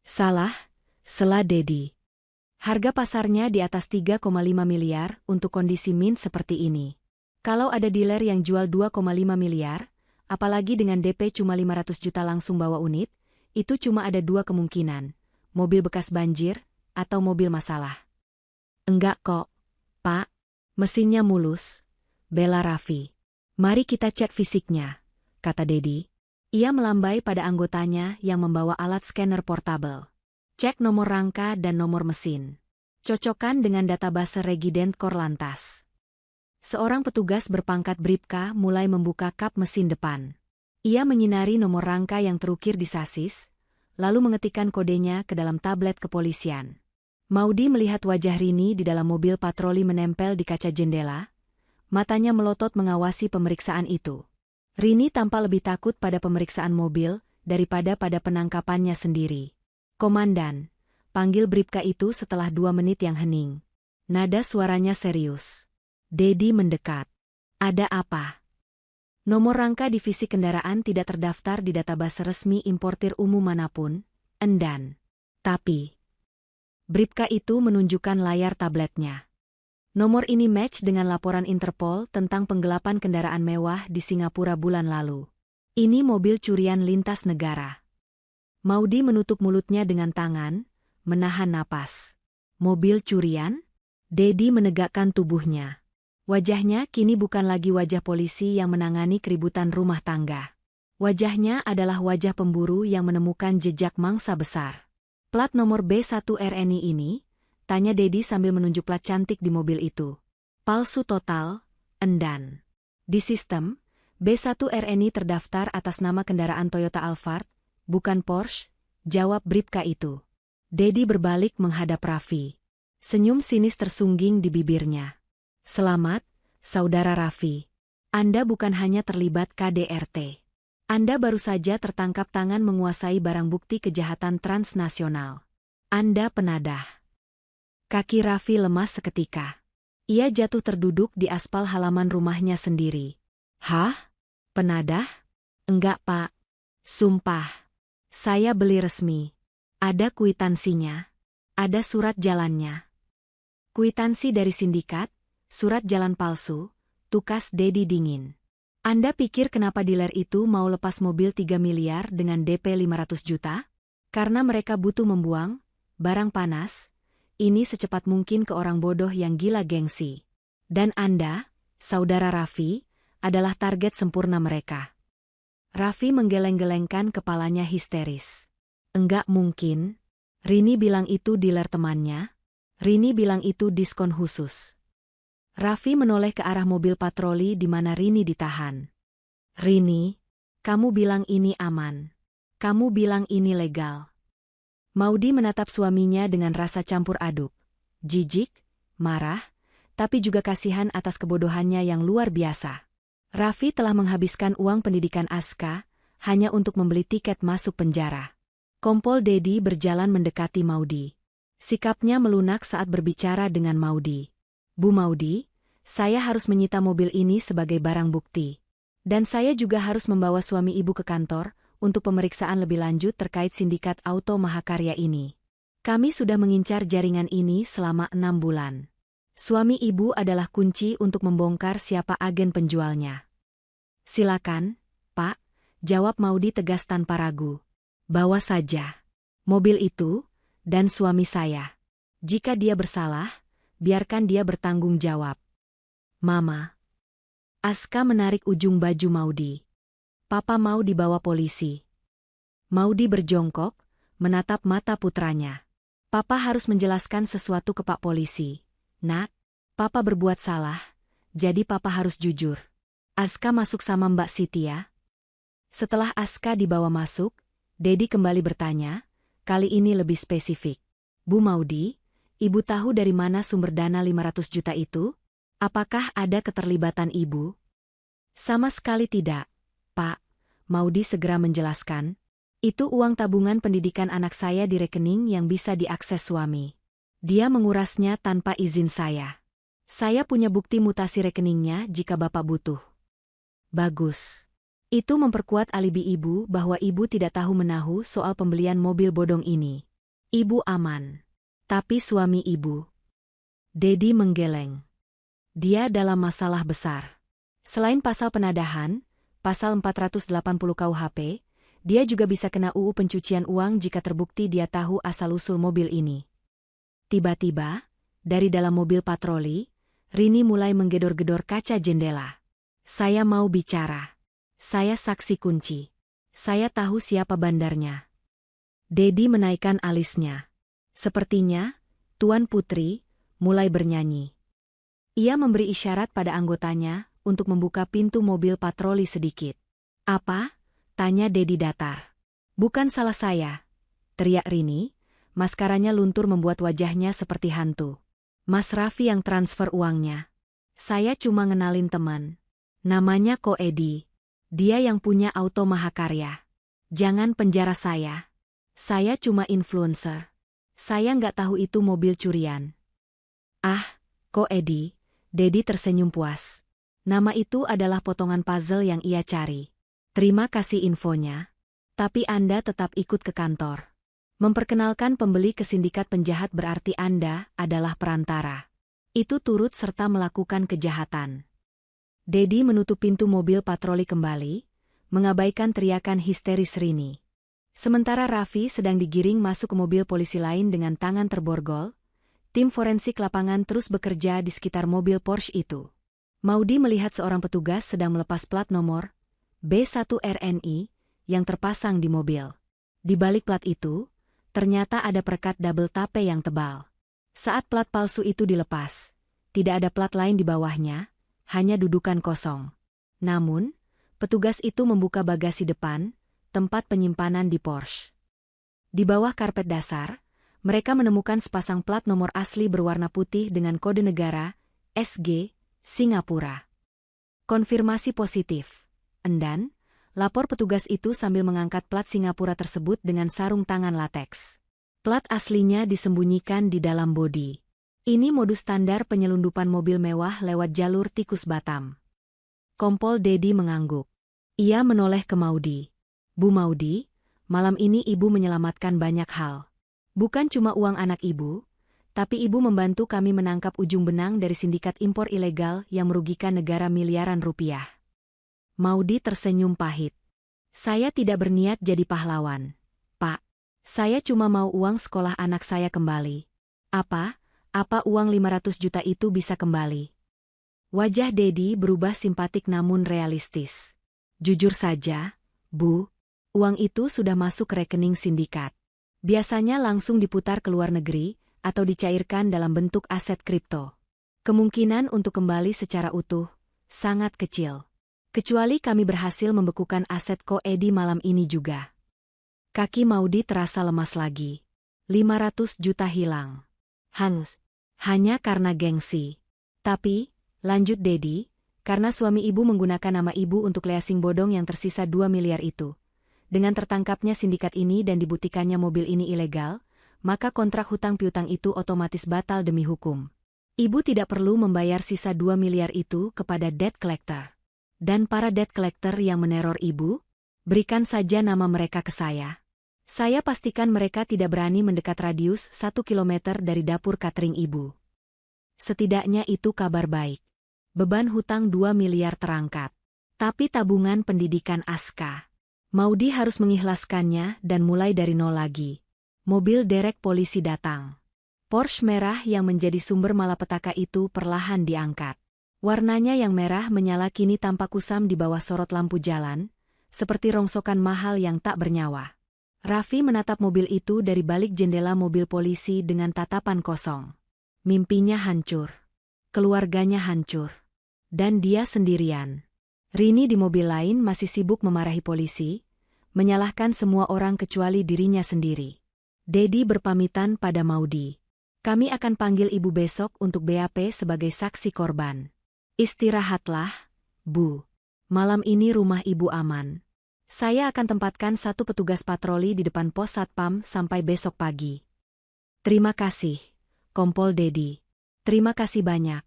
Salah, sela Dedi. Harga pasarnya di atas 3,5 miliar untuk kondisi mint seperti ini. Kalau ada dealer yang jual 2,5 miliar, apalagi dengan DP cuma 500 juta langsung bawa unit, itu cuma ada dua kemungkinan, mobil bekas banjir, atau mobil masalah. Enggak kok, Pak. Mesinnya mulus, bela Raffi. Mari kita cek fisiknya, kata Dedi. Ia melambai pada anggotanya yang membawa alat scanner portabel. Cek nomor rangka dan nomor mesin. Cocokkan dengan database Regiden Korlantas. Seorang petugas berpangkat Bribka mulai membuka kap mesin depan. Ia menyinari nomor rangka yang terukir di sasis, lalu mengetikkan kodenya ke dalam tablet kepolisian. Maudi melihat wajah Rini di dalam mobil patroli menempel di kaca jendela. Matanya melotot mengawasi pemeriksaan itu. Rini tampak lebih takut pada pemeriksaan mobil daripada pada penangkapannya sendiri. Komandan, panggil Bribka itu setelah 2 menit yang hening. Nada suaranya serius. Dedi mendekat. Ada apa? Nomor rangka divisi kendaraan tidak terdaftar di database resmi importir umum manapun, Endan. Tapi Bribka itu menunjukkan layar tabletnya. Nomor ini match dengan laporan Interpol tentang penggelapan kendaraan mewah di Singapura bulan lalu. Ini mobil curian lintas negara. Maudi menutup mulutnya dengan tangan, menahan napas. Mobil curian? Dedi menegakkan tubuhnya. Wajahnya kini bukan lagi wajah polisi yang menangani keributan rumah tangga. Wajahnya adalah wajah pemburu yang menemukan jejak mangsa besar. Plat nomor B1RNI ini, tanya Dedi sambil menunjuk plat cantik di mobil itu. Palsu total, Endan. Di sistem, B1RNI terdaftar atas nama kendaraan Toyota Alphard, bukan Porsche, jawab Bribka itu. Dedi berbalik menghadap Raffi. Senyum sinis tersungging di bibirnya. Selamat, Saudara Raffi. Anda bukan hanya terlibat KDRT. Anda baru saja tertangkap tangan menguasai barang bukti kejahatan transnasional. Anda penadah. Kaki Raffi lemas seketika. Ia jatuh terduduk di aspal halaman rumahnya sendiri. Hah? Penadah? Enggak, Pak. Sumpah. Saya beli resmi. Ada kwitansinya. Ada surat jalannya. Kwitansi dari sindikat? Surat jalan palsu, tukas Dedi dingin. Anda pikir kenapa dealer itu mau lepas mobil 3 miliar dengan DP 500 juta? Karena mereka butuh membuang barang panas, ini secepat mungkin ke orang bodoh yang gila gengsi. Dan Anda, Saudara Raffi, adalah target sempurna mereka. Raffi menggeleng-gelengkan kepalanya histeris. Enggak mungkin. Rini bilang itu dealer temannya. Rini bilang itu diskon khusus. Raffi menoleh ke arah mobil patroli di mana Rini ditahan. Rini, kamu bilang ini aman. Kamu bilang ini legal. Maudi menatap suaminya dengan rasa campur aduk. Jijik, marah, tapi juga kasihan atas kebodohannya yang luar biasa. Raffi telah menghabiskan uang pendidikan Aska, hanya untuk membeli tiket masuk penjara. Kompol Dedi berjalan mendekati Maudi. Sikapnya melunak saat berbicara dengan Maudi. Bu Maudi, saya harus menyita mobil ini sebagai barang bukti. Dan saya juga harus membawa suami ibu ke kantor untuk pemeriksaan lebih lanjut terkait sindikat auto mahakarya ini. Kami sudah mengincar jaringan ini selama 6 bulan. Suami ibu adalah kunci untuk membongkar siapa agen penjualnya. Silakan, Pak, jawab Maudi tegas tanpa ragu. Bawa saja mobil itu dan suami saya. Jika dia bersalah, biarkan dia bertanggung jawab. Mama. Aska menarik ujung baju Maudi. Papa mau dibawa polisi. Maudi berjongkok, menatap mata putranya. Papa harus menjelaskan sesuatu ke Pak Polisi. Nak, Papa berbuat salah, jadi Papa harus jujur. Aska masuk sama Mbak Siti ya. Setelah Aska dibawa masuk, Dedi kembali bertanya, kali ini lebih spesifik. Bu Maudi, Ibu tahu dari mana sumber dana 500 juta itu? Apakah ada keterlibatan Ibu? Sama sekali tidak, Pak. Maudi segera menjelaskan. Itu uang tabungan pendidikan anak saya di rekening yang bisa diakses suami. Dia mengurasnya tanpa izin saya. Saya punya bukti mutasi rekeningnya jika Bapak butuh. Bagus. Itu memperkuat alibi Ibu bahwa Ibu tidak tahu menahu soal pembelian mobil bodong ini. Ibu aman. Tapi suami Ibu. Dedi menggeleng. Dia dalam masalah besar. Selain pasal penadahan, pasal 480 KUHP, dia juga bisa kena UU pencucian uang jika terbukti dia tahu asal-usul mobil ini. Tiba-tiba, dari dalam mobil patroli, Rini mulai menggedor-gedor kaca jendela. Saya mau bicara. Saya saksi kunci. Saya tahu siapa bandarnya. Dedi menaikkan alisnya. Sepertinya, Tuan Putri mulai bernyanyi. Ia memberi isyarat pada anggotanya untuk membuka pintu mobil patroli sedikit. Apa? Tanya Dedi datar. Bukan salah saya, teriak Rini. Maskaranya luntur membuat wajahnya seperti hantu. Mas Raffi yang transfer uangnya. Saya cuma ngenalin teman. Namanya Ko Edi. Dia yang punya auto mahakarya. Jangan penjara saya. Saya cuma influencer. Saya nggak tahu itu mobil curian. Ah, Ko Edi. Dedi tersenyum puas. Nama itu adalah potongan puzzle yang ia cari. Terima kasih infonya. Tapi Anda tetap ikut ke kantor. Memperkenalkan pembeli ke sindikat penjahat berarti Anda adalah perantara. Itu turut serta melakukan kejahatan. Dedi menutup pintu mobil patroli kembali, mengabaikan teriakan histeris Rini. Sementara Raffi sedang digiring masuk ke mobil polisi lain dengan tangan terborgol, tim forensik lapangan terus bekerja di sekitar mobil Porsche itu. Maudi melihat seorang petugas sedang melepas plat nomor B1RNI yang terpasang di mobil. Di balik plat itu, ternyata ada perekat double tape yang tebal. Saat plat palsu itu dilepas, tidak ada plat lain di bawahnya, hanya dudukan kosong. Namun, petugas itu membuka bagasi depan, tempat penyimpanan di Porsche. Di bawah karpet dasar, mereka menemukan sepasang plat nomor asli berwarna putih dengan kode negara, SG, Singapura. Konfirmasi positif. Endan, lapor petugas itu sambil mengangkat plat Singapura tersebut dengan sarung tangan lateks. Plat aslinya disembunyikan di dalam bodi. Ini modus standar penyelundupan mobil mewah lewat jalur tikus Batam. Kompol Dedi mengangguk. Ia menoleh ke Maudi. Bu Maudi, malam ini Ibu menyelamatkan banyak hal. Bukan cuma uang anak Ibu, tapi Ibu membantu kami menangkap ujung benang dari sindikat impor ilegal yang merugikan negara miliaran rupiah. Maudi tersenyum pahit. Saya tidak berniat jadi pahlawan, Pak. Saya cuma mau uang sekolah anak saya kembali. Apa uang 500 juta itu bisa kembali? Wajah Dedi berubah simpatik namun realistis. Jujur saja, Bu, uang itu sudah masuk ke rekening sindikat. Biasanya langsung diputar ke luar negeri atau dicairkan dalam bentuk aset kripto. Kemungkinan untuk kembali secara utuh sangat kecil. Kecuali kami berhasil membekukan aset Ko Edi malam ini juga. Kaki Maudi terasa lemas lagi. 500 juta hilang. Hanya karena gengsi. Tapi, lanjut Dedi, karena suami Ibu menggunakan nama Ibu untuk leasing bodong yang tersisa 2 miliar itu. Dengan tertangkapnya sindikat ini dan dibuktikannya mobil ini ilegal, maka kontrak hutang piutang itu otomatis batal demi hukum. Ibu tidak perlu membayar sisa 2 miliar itu kepada debt collector. Dan para debt collector yang meneror ibu? Berikan saja nama mereka ke saya. Saya pastikan mereka tidak berani mendekat radius 1 kilometer dari dapur catering ibu. Setidaknya itu kabar baik. Beban hutang 2 miliar terangkat. Tapi tabungan pendidikan Aska. Maudy harus mengikhlaskannya dan mulai dari nol lagi. Mobil derek polisi datang. Porsche merah yang menjadi sumber malapetaka itu perlahan diangkat. Warnanya yang merah menyala kini tampak kusam di bawah sorot lampu jalan, seperti rongsokan mahal yang tak bernyawa. Raffi menatap mobil itu dari balik jendela mobil polisi dengan tatapan kosong. Mimpinya hancur. Keluarganya hancur. Dan dia sendirian. Rini di mobil lain masih sibuk memarahi polisi, menyalahkan semua orang kecuali dirinya sendiri. Dedi berpamitan pada Maudy. Kami akan panggil ibu besok untuk BAP sebagai saksi korban. Istirahatlah, Bu. Malam ini rumah ibu aman. Saya akan tempatkan 1 petugas patroli di depan pos satpam sampai besok pagi. Terima kasih, Kompol Dedi. Terima kasih banyak,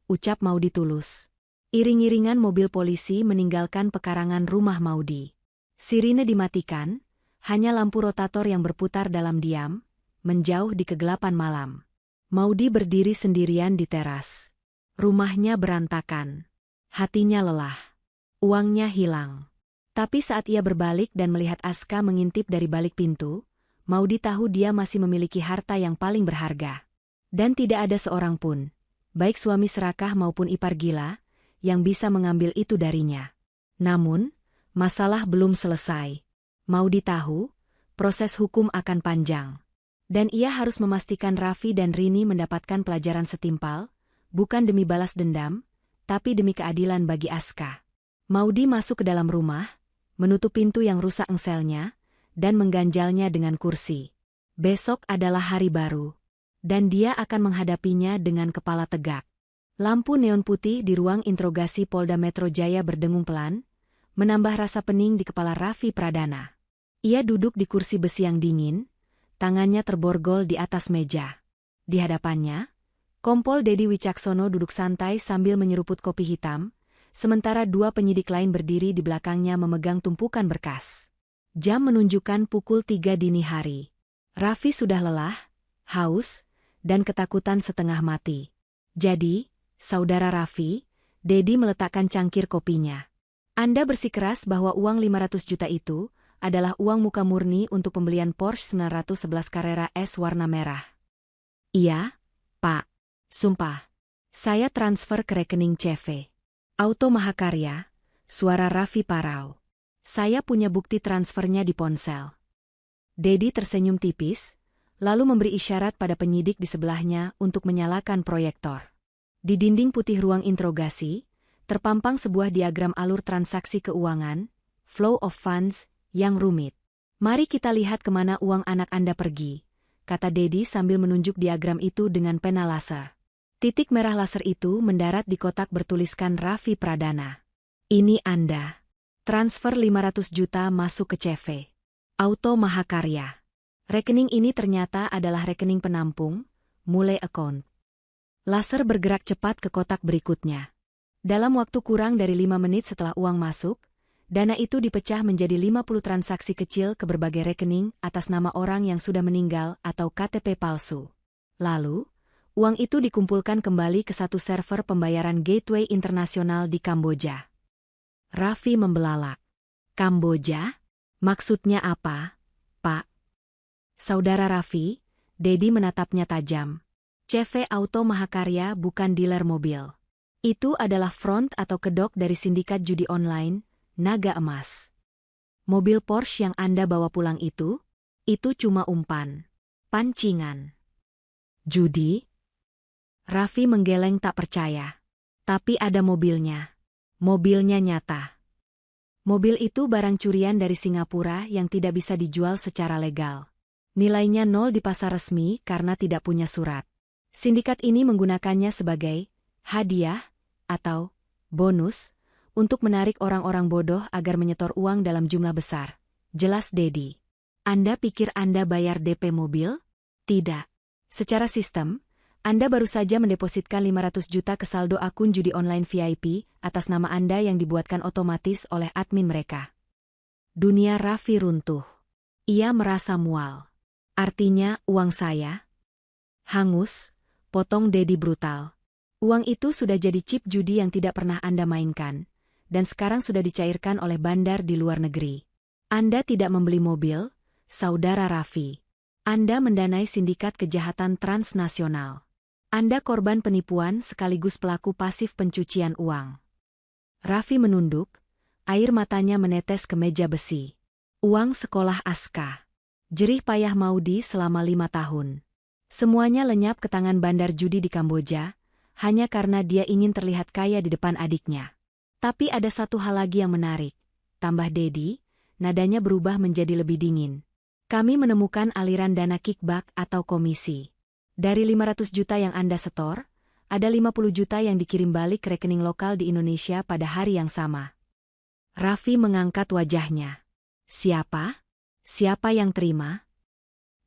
ucap Maudy tulus. Iring-iringan mobil polisi meninggalkan pekarangan rumah Maudy. Sirine dimatikan, hanya lampu rotator yang berputar dalam diam, menjauh di kegelapan malam. Maudy berdiri sendirian di teras. Rumahnya berantakan. Hatinya lelah. Uangnya hilang. Tapi saat ia berbalik dan melihat Aska mengintip dari balik pintu, Maudy tahu dia masih memiliki harta yang paling berharga. Dan tidak ada seorang pun, baik suami serakah maupun ipar gila, yang bisa mengambil itu darinya. Namun, masalah belum selesai. Maudy tahu, proses hukum akan panjang. Dan ia harus memastikan Raffi dan Rini mendapatkan pelajaran setimpal, bukan demi balas dendam, tapi demi keadilan bagi Aska. Maudy masuk ke dalam rumah, menutup pintu yang rusak engselnya, dan mengganjalnya dengan kursi. Besok adalah hari baru. Dan dia akan menghadapinya dengan kepala tegak. Lampu neon putih di ruang interogasi Polda Metro Jaya berdengung pelan, menambah rasa pening di kepala Raffi Pradana. Ia duduk di kursi besi yang dingin, tangannya terborgol di atas meja. Di hadapannya, Kompol Dedi Wicaksono duduk santai sambil menyeruput kopi hitam, sementara 2 penyidik lain berdiri di belakangnya memegang tumpukan berkas. Jam menunjukkan pukul 3 dini hari. Raffi sudah lelah, haus, dan ketakutan setengah mati. Jadi, Saudara Raffi, Dedi meletakkan cangkir kopinya. Anda bersikeras bahwa uang 500 juta itu adalah uang muka murni untuk pembelian Porsche 911 Carrera S warna merah. Iya, Pak. Sumpah. Saya transfer ke rekening CV. Auto Mahakarya, suara Raffi Parau. Saya punya bukti transfernya di ponsel. Dedi tersenyum tipis, lalu memberi isyarat pada penyidik di sebelahnya untuk menyalakan proyektor. Di dinding putih ruang interogasi, terpampang sebuah diagram alur transaksi keuangan, flow of funds, yang rumit. Mari kita lihat kemana uang anak Anda pergi, kata Dedi sambil menunjuk diagram itu dengan pena laser. Titik merah laser itu mendarat di kotak bertuliskan Raffi Pradana. Ini Anda. Transfer 500 juta masuk ke CV. Auto Mahakarya. Rekening ini ternyata adalah rekening penampung, mulai account. Laser bergerak cepat ke kotak berikutnya. Dalam waktu kurang dari 5 menit setelah uang masuk, dana itu dipecah menjadi 50 transaksi kecil ke berbagai rekening atas nama orang yang sudah meninggal atau KTP palsu. Lalu, uang itu dikumpulkan kembali ke satu server pembayaran gateway internasional di Kamboja. Raffi membelalak. Kamboja? Maksudnya apa, Pak? Saudara Raffi, Dedi menatapnya tajam. CV Auto Mahakarya bukan dealer mobil. Itu adalah front atau kedok dari sindikat judi online, Naga Emas. Mobil Porsche yang Anda bawa pulang itu cuma umpan. Pancingan. Judi? Raffi menggeleng tak percaya. Tapi ada mobilnya. Mobilnya nyata. Mobil itu barang curian dari Singapura yang tidak bisa dijual secara legal. Nilainya 0 di pasar resmi karena tidak punya surat. Sindikat ini menggunakannya sebagai hadiah atau bonus untuk menarik orang-orang bodoh agar menyetor uang dalam jumlah besar. Jelas Dedi. Anda pikir Anda bayar DP mobil? Tidak. Secara sistem, Anda baru saja mendepositkan 500 juta ke saldo akun judi online VIP atas nama Anda yang dibuatkan otomatis oleh admin mereka. Dunia Raffi runtuh. Ia merasa mual. Artinya uang saya hangus, potong Dedi brutal. Uang itu sudah jadi chip judi yang tidak pernah Anda mainkan, dan sekarang sudah dicairkan oleh bandar di luar negeri. Anda tidak membeli mobil, Saudara Raffi. Anda mendanai sindikat kejahatan transnasional. Anda korban penipuan sekaligus pelaku pasif pencucian uang. Raffi menunduk, air matanya menetes ke meja besi. Uang sekolah Aska. Jerih payah Maudi selama 5 tahun. Semuanya lenyap ke tangan bandar judi di Kamboja, hanya karena dia ingin terlihat kaya di depan adiknya. Tapi ada satu hal lagi yang menarik, tambah Dedi, nadanya berubah menjadi lebih dingin. Kami menemukan aliran dana kickback atau komisi. Dari 500 juta yang Anda setor, ada 50 juta yang dikirim balik ke rekening lokal di Indonesia pada hari yang sama. Raffi mengangkat wajahnya. Siapa? Siapa yang terima?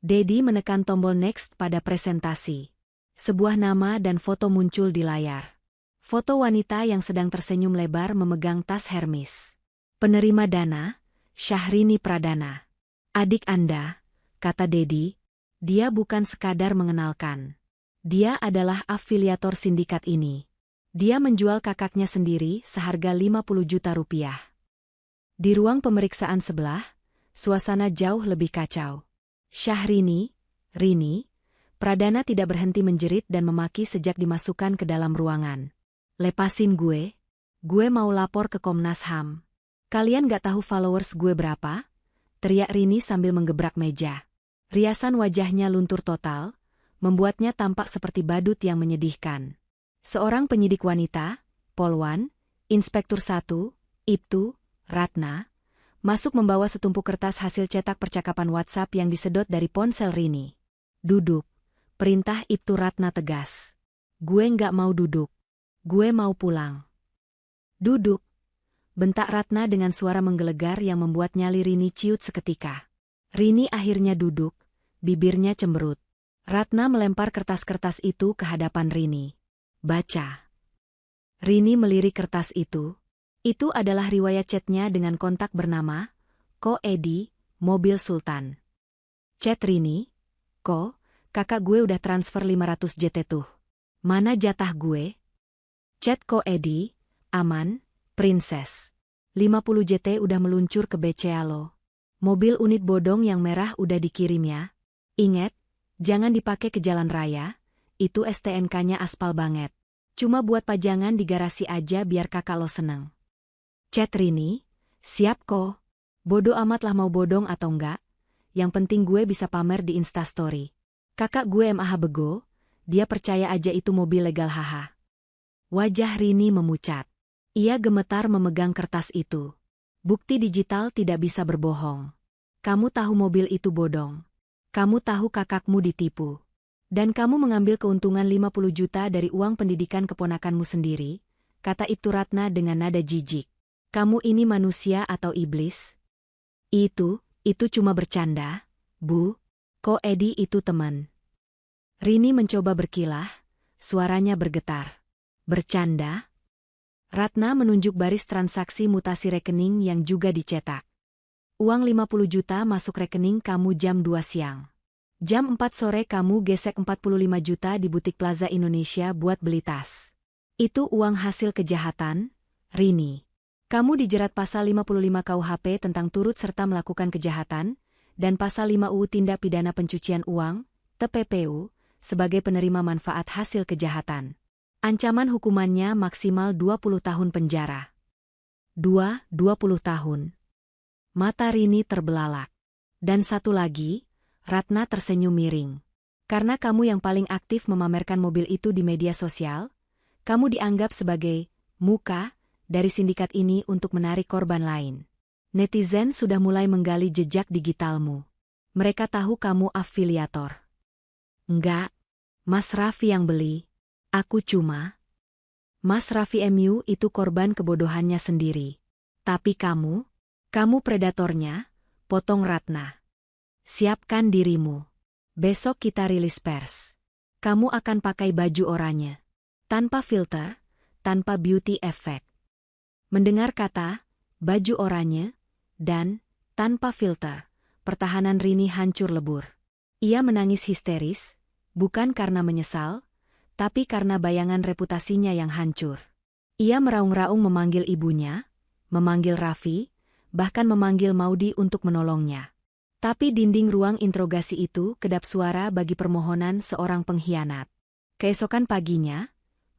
Dedi menekan tombol next pada presentasi. Sebuah nama dan foto muncul di layar. Foto wanita yang sedang tersenyum lebar memegang tas Hermes. Penerima dana, Syahrini Pradana. Adik Anda, kata Dedi, dia bukan sekadar mengenalkan. Dia adalah afiliator sindikat ini. Dia menjual kakaknya sendiri seharga 50 juta rupiah. Di ruang pemeriksaan sebelah, suasana jauh lebih kacau. Syahrini, Rini, Pradana tidak berhenti menjerit dan memaki sejak dimasukkan ke dalam ruangan. Lepasin gue mau lapor ke Komnas HAM. Kalian gak tahu followers gue berapa? Teriak Rini sambil menggebrak meja. Riasan wajahnya luntur total, membuatnya tampak seperti badut yang menyedihkan. Seorang penyidik wanita, Polwan, Inspektur 1, Ibtu, Ratna, masuk membawa setumpuk kertas hasil cetak percakapan WhatsApp yang disedot dari ponsel Rini. Duduk, perintah Ibtu Ratna tegas. Gue nggak mau duduk. Gue mau pulang. Duduk. Bentak Ratna dengan suara menggelegar yang membuat nyali Rini ciut seketika. Rini akhirnya duduk, bibirnya cemberut. Ratna melempar kertas-kertas itu ke hadapan Rini. Baca. Rini melirik kertas itu. Itu adalah riwayat chatnya dengan kontak bernama Ko Edi, Mobil Sultan. Chat Rini, Ko, kakak gue udah transfer 500 JT tuh. Mana jatah gue? Chat Ko Edi, aman, Princess. 50 JT udah meluncur ke BCA lo. Mobil unit bodong yang merah udah dikirim ya. Ingat, jangan dipakai ke jalan raya, itu STNK-nya aspal banget. Cuma buat pajangan di garasi aja biar kakak lo seneng. Chat Rini, siap kok. Bodo amat lah mau bodong atau enggak. Yang penting gue bisa pamer di Instastory. Kakak gue MAH bego, dia percaya aja itu mobil legal haha. Wajah Rini memucat. Ia gemetar memegang kertas itu. Bukti digital tidak bisa berbohong. Kamu tahu mobil itu bodong. Kamu tahu kakakmu ditipu. Dan kamu mengambil keuntungan 50 juta dari uang pendidikan keponakanmu sendiri, kata Ibtu Ratna dengan nada jijik. Kamu ini manusia atau iblis? Itu cuma bercanda, Bu. Ko Edi itu teman. Rini mencoba berkilah, suaranya bergetar. Bercanda? Ratna menunjuk baris transaksi mutasi rekening yang juga dicetak. Uang 50 juta masuk rekening kamu jam 2 siang. Jam 4 sore kamu gesek 45 juta di butik Plaza Indonesia buat beli tas. Itu uang hasil kejahatan, Rini. Kamu dijerat pasal 55 KUHP tentang turut serta melakukan kejahatan, dan pasal 5 UU Tindak Pidana Pencucian Uang, TPPU, sebagai penerima manfaat hasil kejahatan. Ancaman hukumannya maksimal 20 tahun penjara. 20 tahun. Mata Rini terbelalak. Dan satu lagi, Ratna tersenyum miring. Karena kamu yang paling aktif memamerkan mobil itu di media sosial, kamu dianggap sebagai muka dari sindikat ini untuk menarik korban lain. Netizen sudah mulai menggali jejak digitalmu. Mereka tahu kamu afiliator. Enggak, Mas Raffi yang beli. Aku cuma. Mas Raffi MU itu korban kebodohannya sendiri. Tapi kamu predatornya, potong Ratna. Siapkan dirimu. Besok kita rilis pers. Kamu akan pakai baju oranye. Tanpa filter, tanpa beauty effect. Mendengar kata, baju oranye, dan tanpa filter, pertahanan Rini hancur lebur. Ia menangis histeris, bukan karena menyesal, tapi karena bayangan reputasinya yang hancur. Ia meraung-raung memanggil ibunya, memanggil Raffi, bahkan memanggil Maudy untuk menolongnya. Tapi dinding ruang interogasi itu kedap suara bagi permohonan seorang pengkhianat. Keesokan paginya,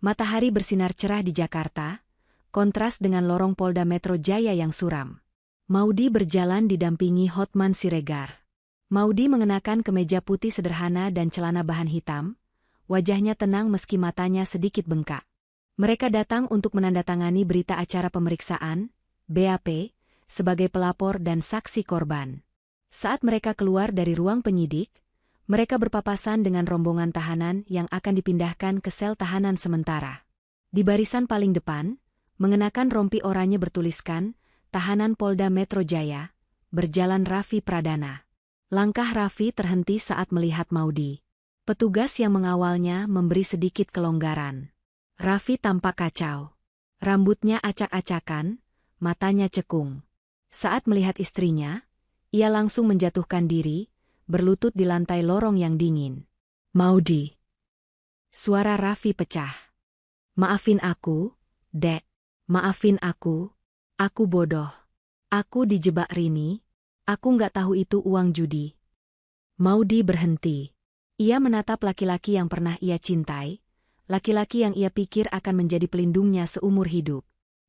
matahari bersinar cerah di Jakarta, kontras dengan lorong Polda Metro Jaya yang suram. Maudy berjalan didampingi Hotman Siregar. Maudy mengenakan kemeja putih sederhana dan celana bahan hitam, wajahnya tenang meski matanya sedikit bengkak. Mereka datang untuk menandatangani berita acara pemeriksaan, BAP, sebagai pelapor dan saksi korban. Saat mereka keluar dari ruang penyidik, mereka berpapasan dengan rombongan tahanan yang akan dipindahkan ke sel tahanan sementara. Di barisan paling depan, mengenakan rompi oranye bertuliskan, Tahanan Polda Metro Jaya, berjalan Raffi Pradana. Langkah Raffi terhenti saat melihat Maudy. Petugas yang mengawalnya memberi sedikit kelonggaran. Raffi tampak kacau. Rambutnya acak-acakan, matanya cekung. Saat melihat istrinya, ia langsung menjatuhkan diri, berlutut di lantai lorong yang dingin. Maudy. Suara Raffi pecah. Maafin aku, Dek. Maafin aku bodoh. Aku dijebak Rini, aku nggak tahu itu uang judi. Maudy berhenti. Ia menatap laki-laki yang pernah ia cintai, laki-laki yang ia pikir akan menjadi pelindungnya seumur hidup.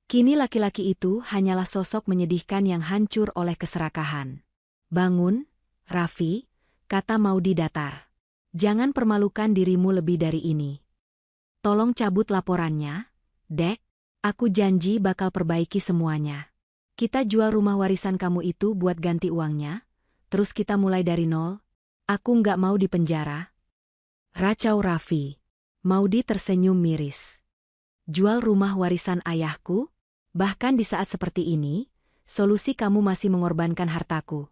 Kini laki-laki itu hanyalah sosok menyedihkan yang hancur oleh keserakahan. Bangun, Raffi, kata Maudy datar. Jangan permalukan dirimu lebih dari ini. Tolong cabut laporannya, Dek. Aku janji bakal perbaiki semuanya. Kita jual rumah warisan kamu itu buat ganti uangnya, terus kita mulai dari nol. Aku nggak mau di penjara. Racau Raffi. Maudy tersenyum miris. Jual rumah warisan ayahku? Bahkan di saat seperti ini, solusi kamu masih mengorbankan hartaku.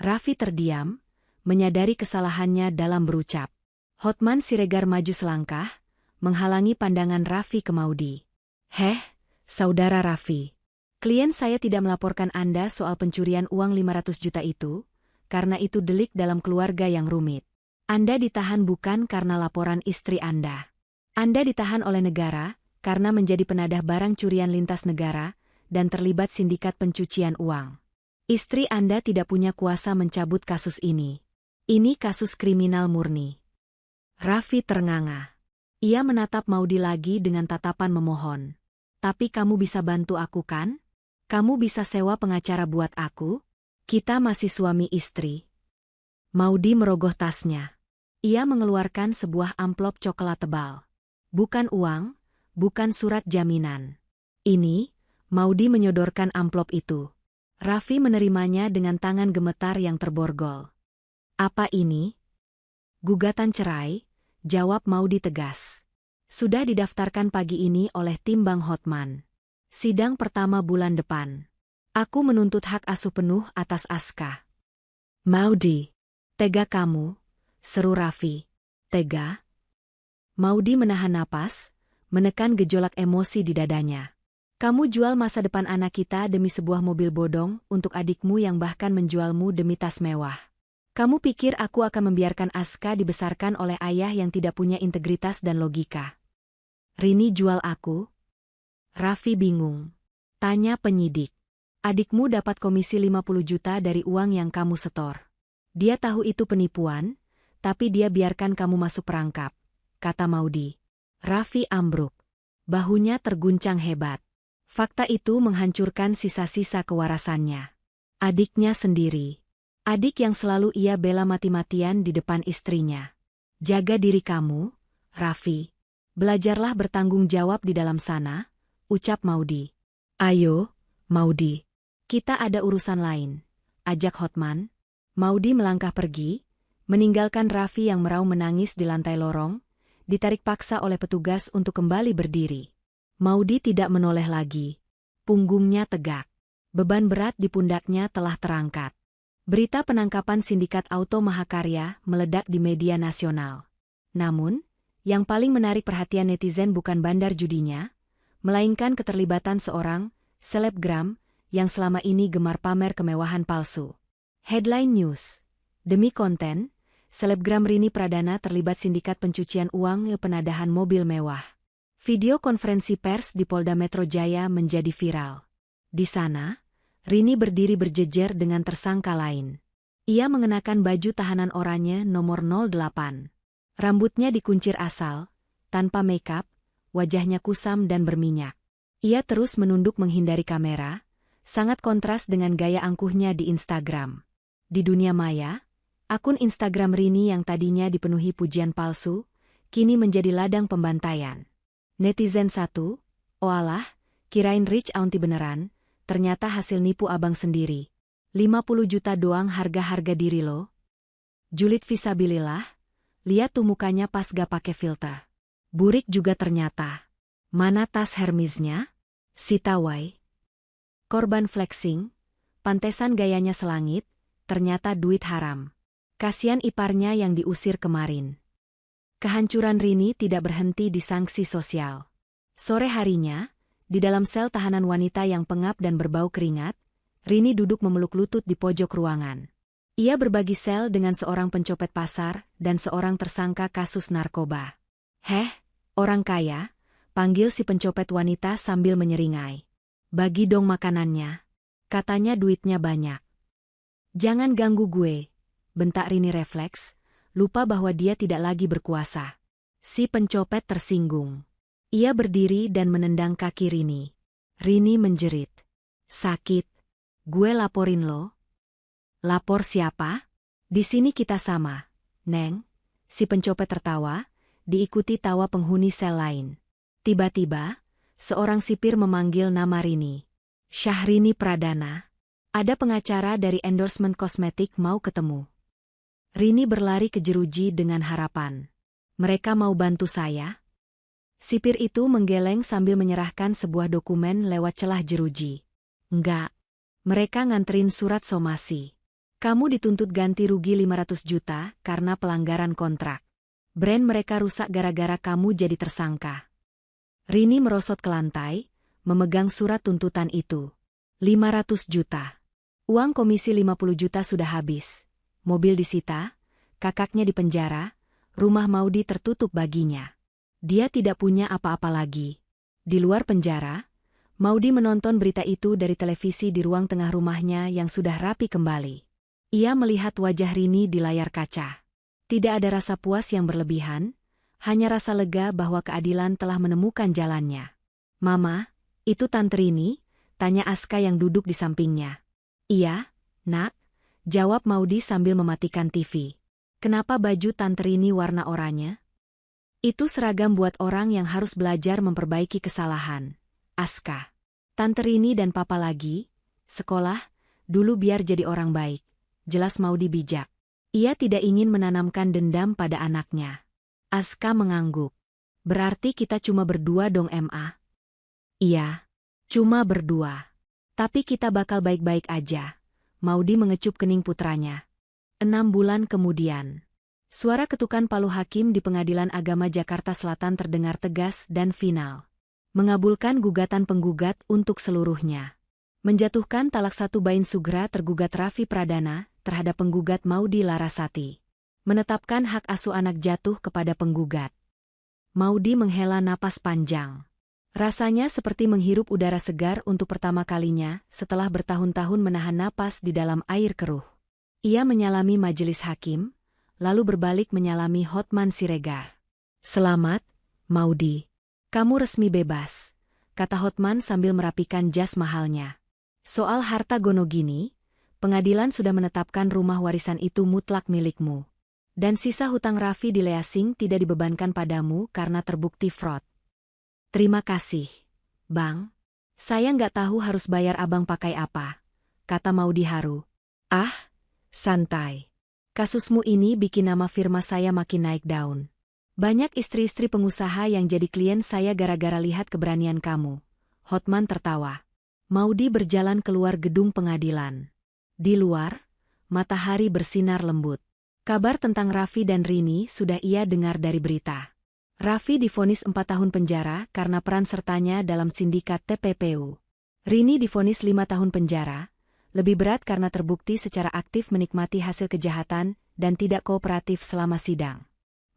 Raffi terdiam, menyadari kesalahannya dalam berucap. Hotman Siregar maju selangkah, menghalangi pandangan Raffi ke Maudy. Saudara Raffi. Klien saya tidak melaporkan Anda soal pencurian uang 500 juta itu, karena itu delik dalam keluarga yang rumit. Anda ditahan bukan karena laporan istri Anda. Anda ditahan oleh negara, karena menjadi penadah barang curian lintas negara, dan terlibat sindikat pencucian uang. Istri Anda tidak punya kuasa mencabut kasus ini. Ini kasus kriminal murni. Raffi ternganga. Ia menatap Maudy lagi dengan tatapan memohon. Tapi kamu bisa bantu aku kan? Kamu bisa sewa pengacara buat aku? Kita masih suami istri. Maudy merogoh tasnya. Ia mengeluarkan sebuah amplop coklat tebal. Bukan uang, bukan surat jaminan. Ini, Maudy menyodorkan amplop itu. Raffi menerimanya dengan tangan gemetar yang terborgol. Apa ini? Gugatan cerai, jawab Maudy tegas. Sudah didaftarkan pagi ini oleh tim Bang Hotman. Sidang pertama bulan depan. Aku menuntut hak asuh penuh atas Aska. Maudy. Tega kamu, seru Raffi. Tega? Maudy menahan napas, menekan gejolak emosi di dadanya. Kamu jual masa depan anak kita demi sebuah mobil bodong untuk adikmu yang bahkan menjualmu demi tas mewah. Kamu pikir aku akan membiarkan Aska dibesarkan oleh ayah yang tidak punya integritas dan logika? Rini jual aku? Raffi bingung. Tanya penyidik. Adikmu dapat komisi 50 juta dari uang yang kamu setor. Dia tahu itu penipuan, tapi dia biarkan kamu masuk perangkap, kata Maudy. Raffi ambruk. Bahunya terguncang hebat. Fakta itu menghancurkan sisa-sisa kewarasannya. Adiknya sendiri. Adik yang selalu ia bela mati-matian di depan istrinya. Jaga diri kamu, Raffi. Belajarlah bertanggung jawab di dalam sana, ucap Maudy. Ayo, Maudy. Kita ada urusan lain, ajak Hotman. Maudy melangkah pergi, meninggalkan Raffi yang meraung menangis di lantai lorong, ditarik paksa oleh petugas untuk kembali berdiri. Maudy tidak menoleh lagi. Punggungnya tegak. Beban berat di pundaknya telah terangkat. Berita penangkapan sindikat auto Mahakarya meledak di media nasional. Namun, yang paling menarik perhatian netizen bukan bandar judinya, melainkan keterlibatan seorang selebgram yang selama ini gemar pamer kemewahan palsu. Headline News. Demi konten, selebgram Rini Pradana terlibat sindikat pencucian uang penadahan mobil mewah. Video konferensi pers di Polda Metro Jaya menjadi viral. Di sana, Rini berdiri berjejer dengan tersangka lain. Ia mengenakan baju tahanan oranye nomor 08. Rambutnya dikuncir asal, tanpa make-up, wajahnya kusam dan berminyak. Ia terus menunduk menghindari kamera, sangat kontras dengan gaya angkuhnya di Instagram. Di dunia maya, akun Instagram Rini yang tadinya dipenuhi pujian palsu, kini menjadi ladang pembantaian. Netizen 1, "Oalah, kirain rich aunty beneran, ternyata hasil nipu abang sendiri. 50 juta doang harga-harga diri lo. Julid fisabilillah, lihat tuh mukanya pas gak pake filter. Burik juga ternyata. Mana tas Hermesnya? Sitawai. Korban flexing, pantesan gayanya selangit, ternyata duit haram. Kasian iparnya yang diusir kemarin." Kehancuran Rini tidak berhenti di sanksi sosial. Sore harinya, di dalam sel tahanan wanita yang pengap dan berbau keringat, Rini duduk memeluk lutut di pojok ruangan. Ia berbagi sel dengan seorang pencopet pasar dan seorang tersangka kasus narkoba. "Heh, orang kaya," panggil si pencopet wanita sambil menyeringai. "Bagi dong makanannya. Katanya duitnya banyak." "Jangan ganggu gue," bentak Rini refleks, lupa bahwa dia tidak lagi berkuasa. Si pencopet tersinggung. Ia berdiri dan menendang kaki Rini. Rini menjerit. "Sakit. Gue laporin lo." "Lapor siapa? Di sini kita sama, Neng." Si pencopet tertawa, diikuti tawa penghuni sel lain. Tiba-tiba, seorang sipir memanggil nama Rini. "Syahrini Pradana. Ada pengacara dari endorsement kosmetik mau ketemu." Rini berlari ke jeruji dengan harapan. "Mereka mau bantu saya?" Sipir itu menggeleng sambil menyerahkan sebuah dokumen lewat celah jeruji. "Enggak. Mereka nganterin surat somasi. Kamu dituntut ganti rugi 500 juta karena pelanggaran kontrak. Brand mereka rusak gara-gara kamu jadi tersangka." Rini merosot ke lantai, memegang surat tuntutan itu. 500 juta. Uang komisi 50 juta sudah habis. Mobil disita, kakaknya dipenjara, rumah Maudi tertutup baginya. Dia tidak punya apa-apa lagi. Di luar penjara, Maudi menonton berita itu dari televisi di ruang tengah rumahnya yang sudah rapi kembali. Ia melihat wajah Rini di layar kaca. Tidak ada rasa puas yang berlebihan, hanya rasa lega bahwa keadilan telah menemukan jalannya. "Mama, itu Tante Rini?" tanya Aska yang duduk di sampingnya. "Iya, Nak," jawab Maudi sambil mematikan TV. "Kenapa baju Tante Rini warna oranye?" "Itu seragam buat orang yang harus belajar memperbaiki kesalahan, Aska. Tante Rini dan Papa lagi sekolah dulu biar jadi orang baik," jelas Maudi bijak. Ia tidak ingin menanamkan dendam pada anaknya. Aska mengangguk. "Berarti kita cuma berdua dong, Ma?" "Iya, cuma berdua. Tapi kita bakal baik-baik aja." Maudi mengecup kening putranya. 6 bulan kemudian. Suara ketukan palu hakim di Pengadilan Agama Jakarta Selatan terdengar tegas dan final. Mengabulkan gugatan penggugat untuk seluruhnya. Menjatuhkan talak 1 Bain Sugra tergugat Raffi Pradana terhadap penggugat Maudi Larasati. Menetapkan hak asuh anak jatuh kepada penggugat. Maudi menghela napas panjang. Rasanya seperti menghirup udara segar untuk pertama kalinya setelah bertahun-tahun menahan napas di dalam air keruh. Ia menyalami majelis hakim, lalu berbalik menyalami Hotman Siregar. "Selamat, Maudi. Kamu resmi bebas," kata Hotman sambil merapikan jas mahalnya. "Soal harta Gonogini, pengadilan sudah menetapkan rumah warisan itu mutlak milikmu. Dan sisa hutang Raffi di Leasing tidak dibebankan padamu karena terbukti fraud." "Terima kasih, Bang. Saya nggak tahu harus bayar abang pakai apa," kata Maudi haru. "Ah, santai. Kasusmu ini bikin nama firma saya makin naik daun. Banyak istri-istri pengusaha yang jadi klien saya gara-gara lihat keberanian kamu." Hotman tertawa. Maudi berjalan keluar gedung pengadilan. Di luar, matahari bersinar lembut. Kabar tentang Raffi dan Rini sudah ia dengar dari berita. Raffi divonis 4 tahun penjara karena peran sertanya dalam sindikat TPPU. Rini divonis 5 tahun penjara, lebih berat karena terbukti secara aktif menikmati hasil kejahatan dan tidak kooperatif selama sidang.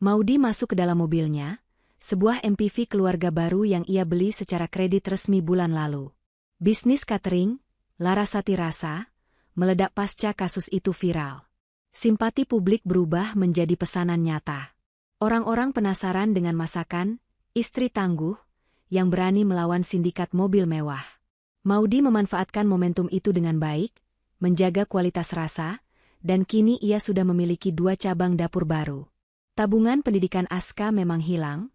Maudy masuk ke dalam mobilnya, sebuah MPV keluarga baru yang ia beli secara kredit resmi bulan lalu. Bisnis catering, Larasati Rasa, meledak pasca kasus itu viral. Simpati publik berubah menjadi pesanan nyata. Orang-orang penasaran dengan masakan, istri tangguh, yang berani melawan sindikat mobil mewah. Maudy memanfaatkan momentum itu dengan baik, menjaga kualitas rasa, dan kini ia sudah memiliki 2 cabang dapur baru. Tabungan pendidikan Aska memang hilang,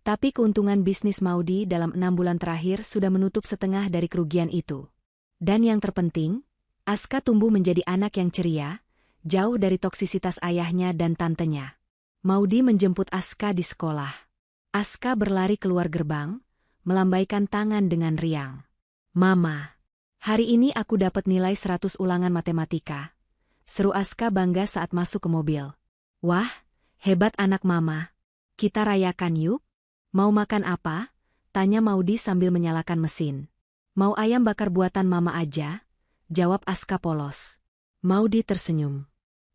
tapi keuntungan bisnis Maudy dalam 6 bulan terakhir sudah menutup setengah dari kerugian itu. Dan yang terpenting, Aska tumbuh menjadi anak yang ceria, jauh dari toksisitas ayahnya dan tantenya. Maudy menjemput Aska di sekolah. Aska berlari keluar gerbang, melambaikan tangan dengan riang. "Mama, hari ini aku dapat nilai 100 ulangan matematika," seru Aska bangga saat masuk ke mobil. "Wah, hebat anak Mama. Kita rayakan yuk." "Mau makan apa?" tanya Maudy sambil menyalakan mesin. "Mau ayam bakar buatan Mama aja," jawab Aska polos. Maudy tersenyum.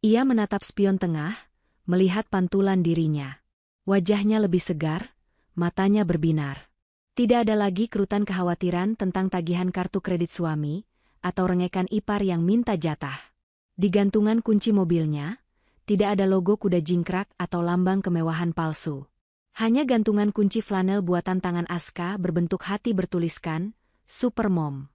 Ia menatap spion tengah, melihat pantulan dirinya. Wajahnya lebih segar, matanya berbinar. Tidak ada lagi kerutan kekhawatiran tentang tagihan kartu kredit suami, atau rengekan ipar yang minta jatah. Di gantungan kunci mobilnya, tidak ada logo kuda jingkrak atau lambang kemewahan palsu. Hanya gantungan kunci flanel buatan tangan Aska berbentuk hati bertuliskan, Super Mom.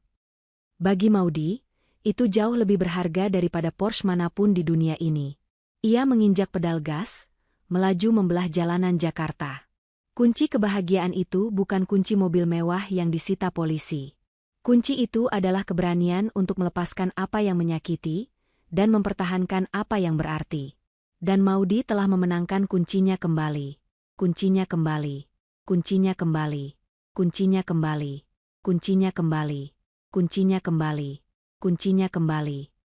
Bagi Maudy, itu jauh lebih berharga daripada Porsche manapun di dunia ini. Ia menginjak pedal gas, melaju membelah jalanan Jakarta. Kunci kebahagiaan itu bukan kunci mobil mewah yang disita polisi. Kunci itu adalah keberanian untuk melepaskan apa yang menyakiti, dan mempertahankan apa yang berarti. Dan Maudy telah memenangkan kuncinya kembali. Kuncinya kembali. Kuncinya kembali. Kuncinya kembali. Kuncinya kembali. Kuncinya kembali. Kuncinya kembali.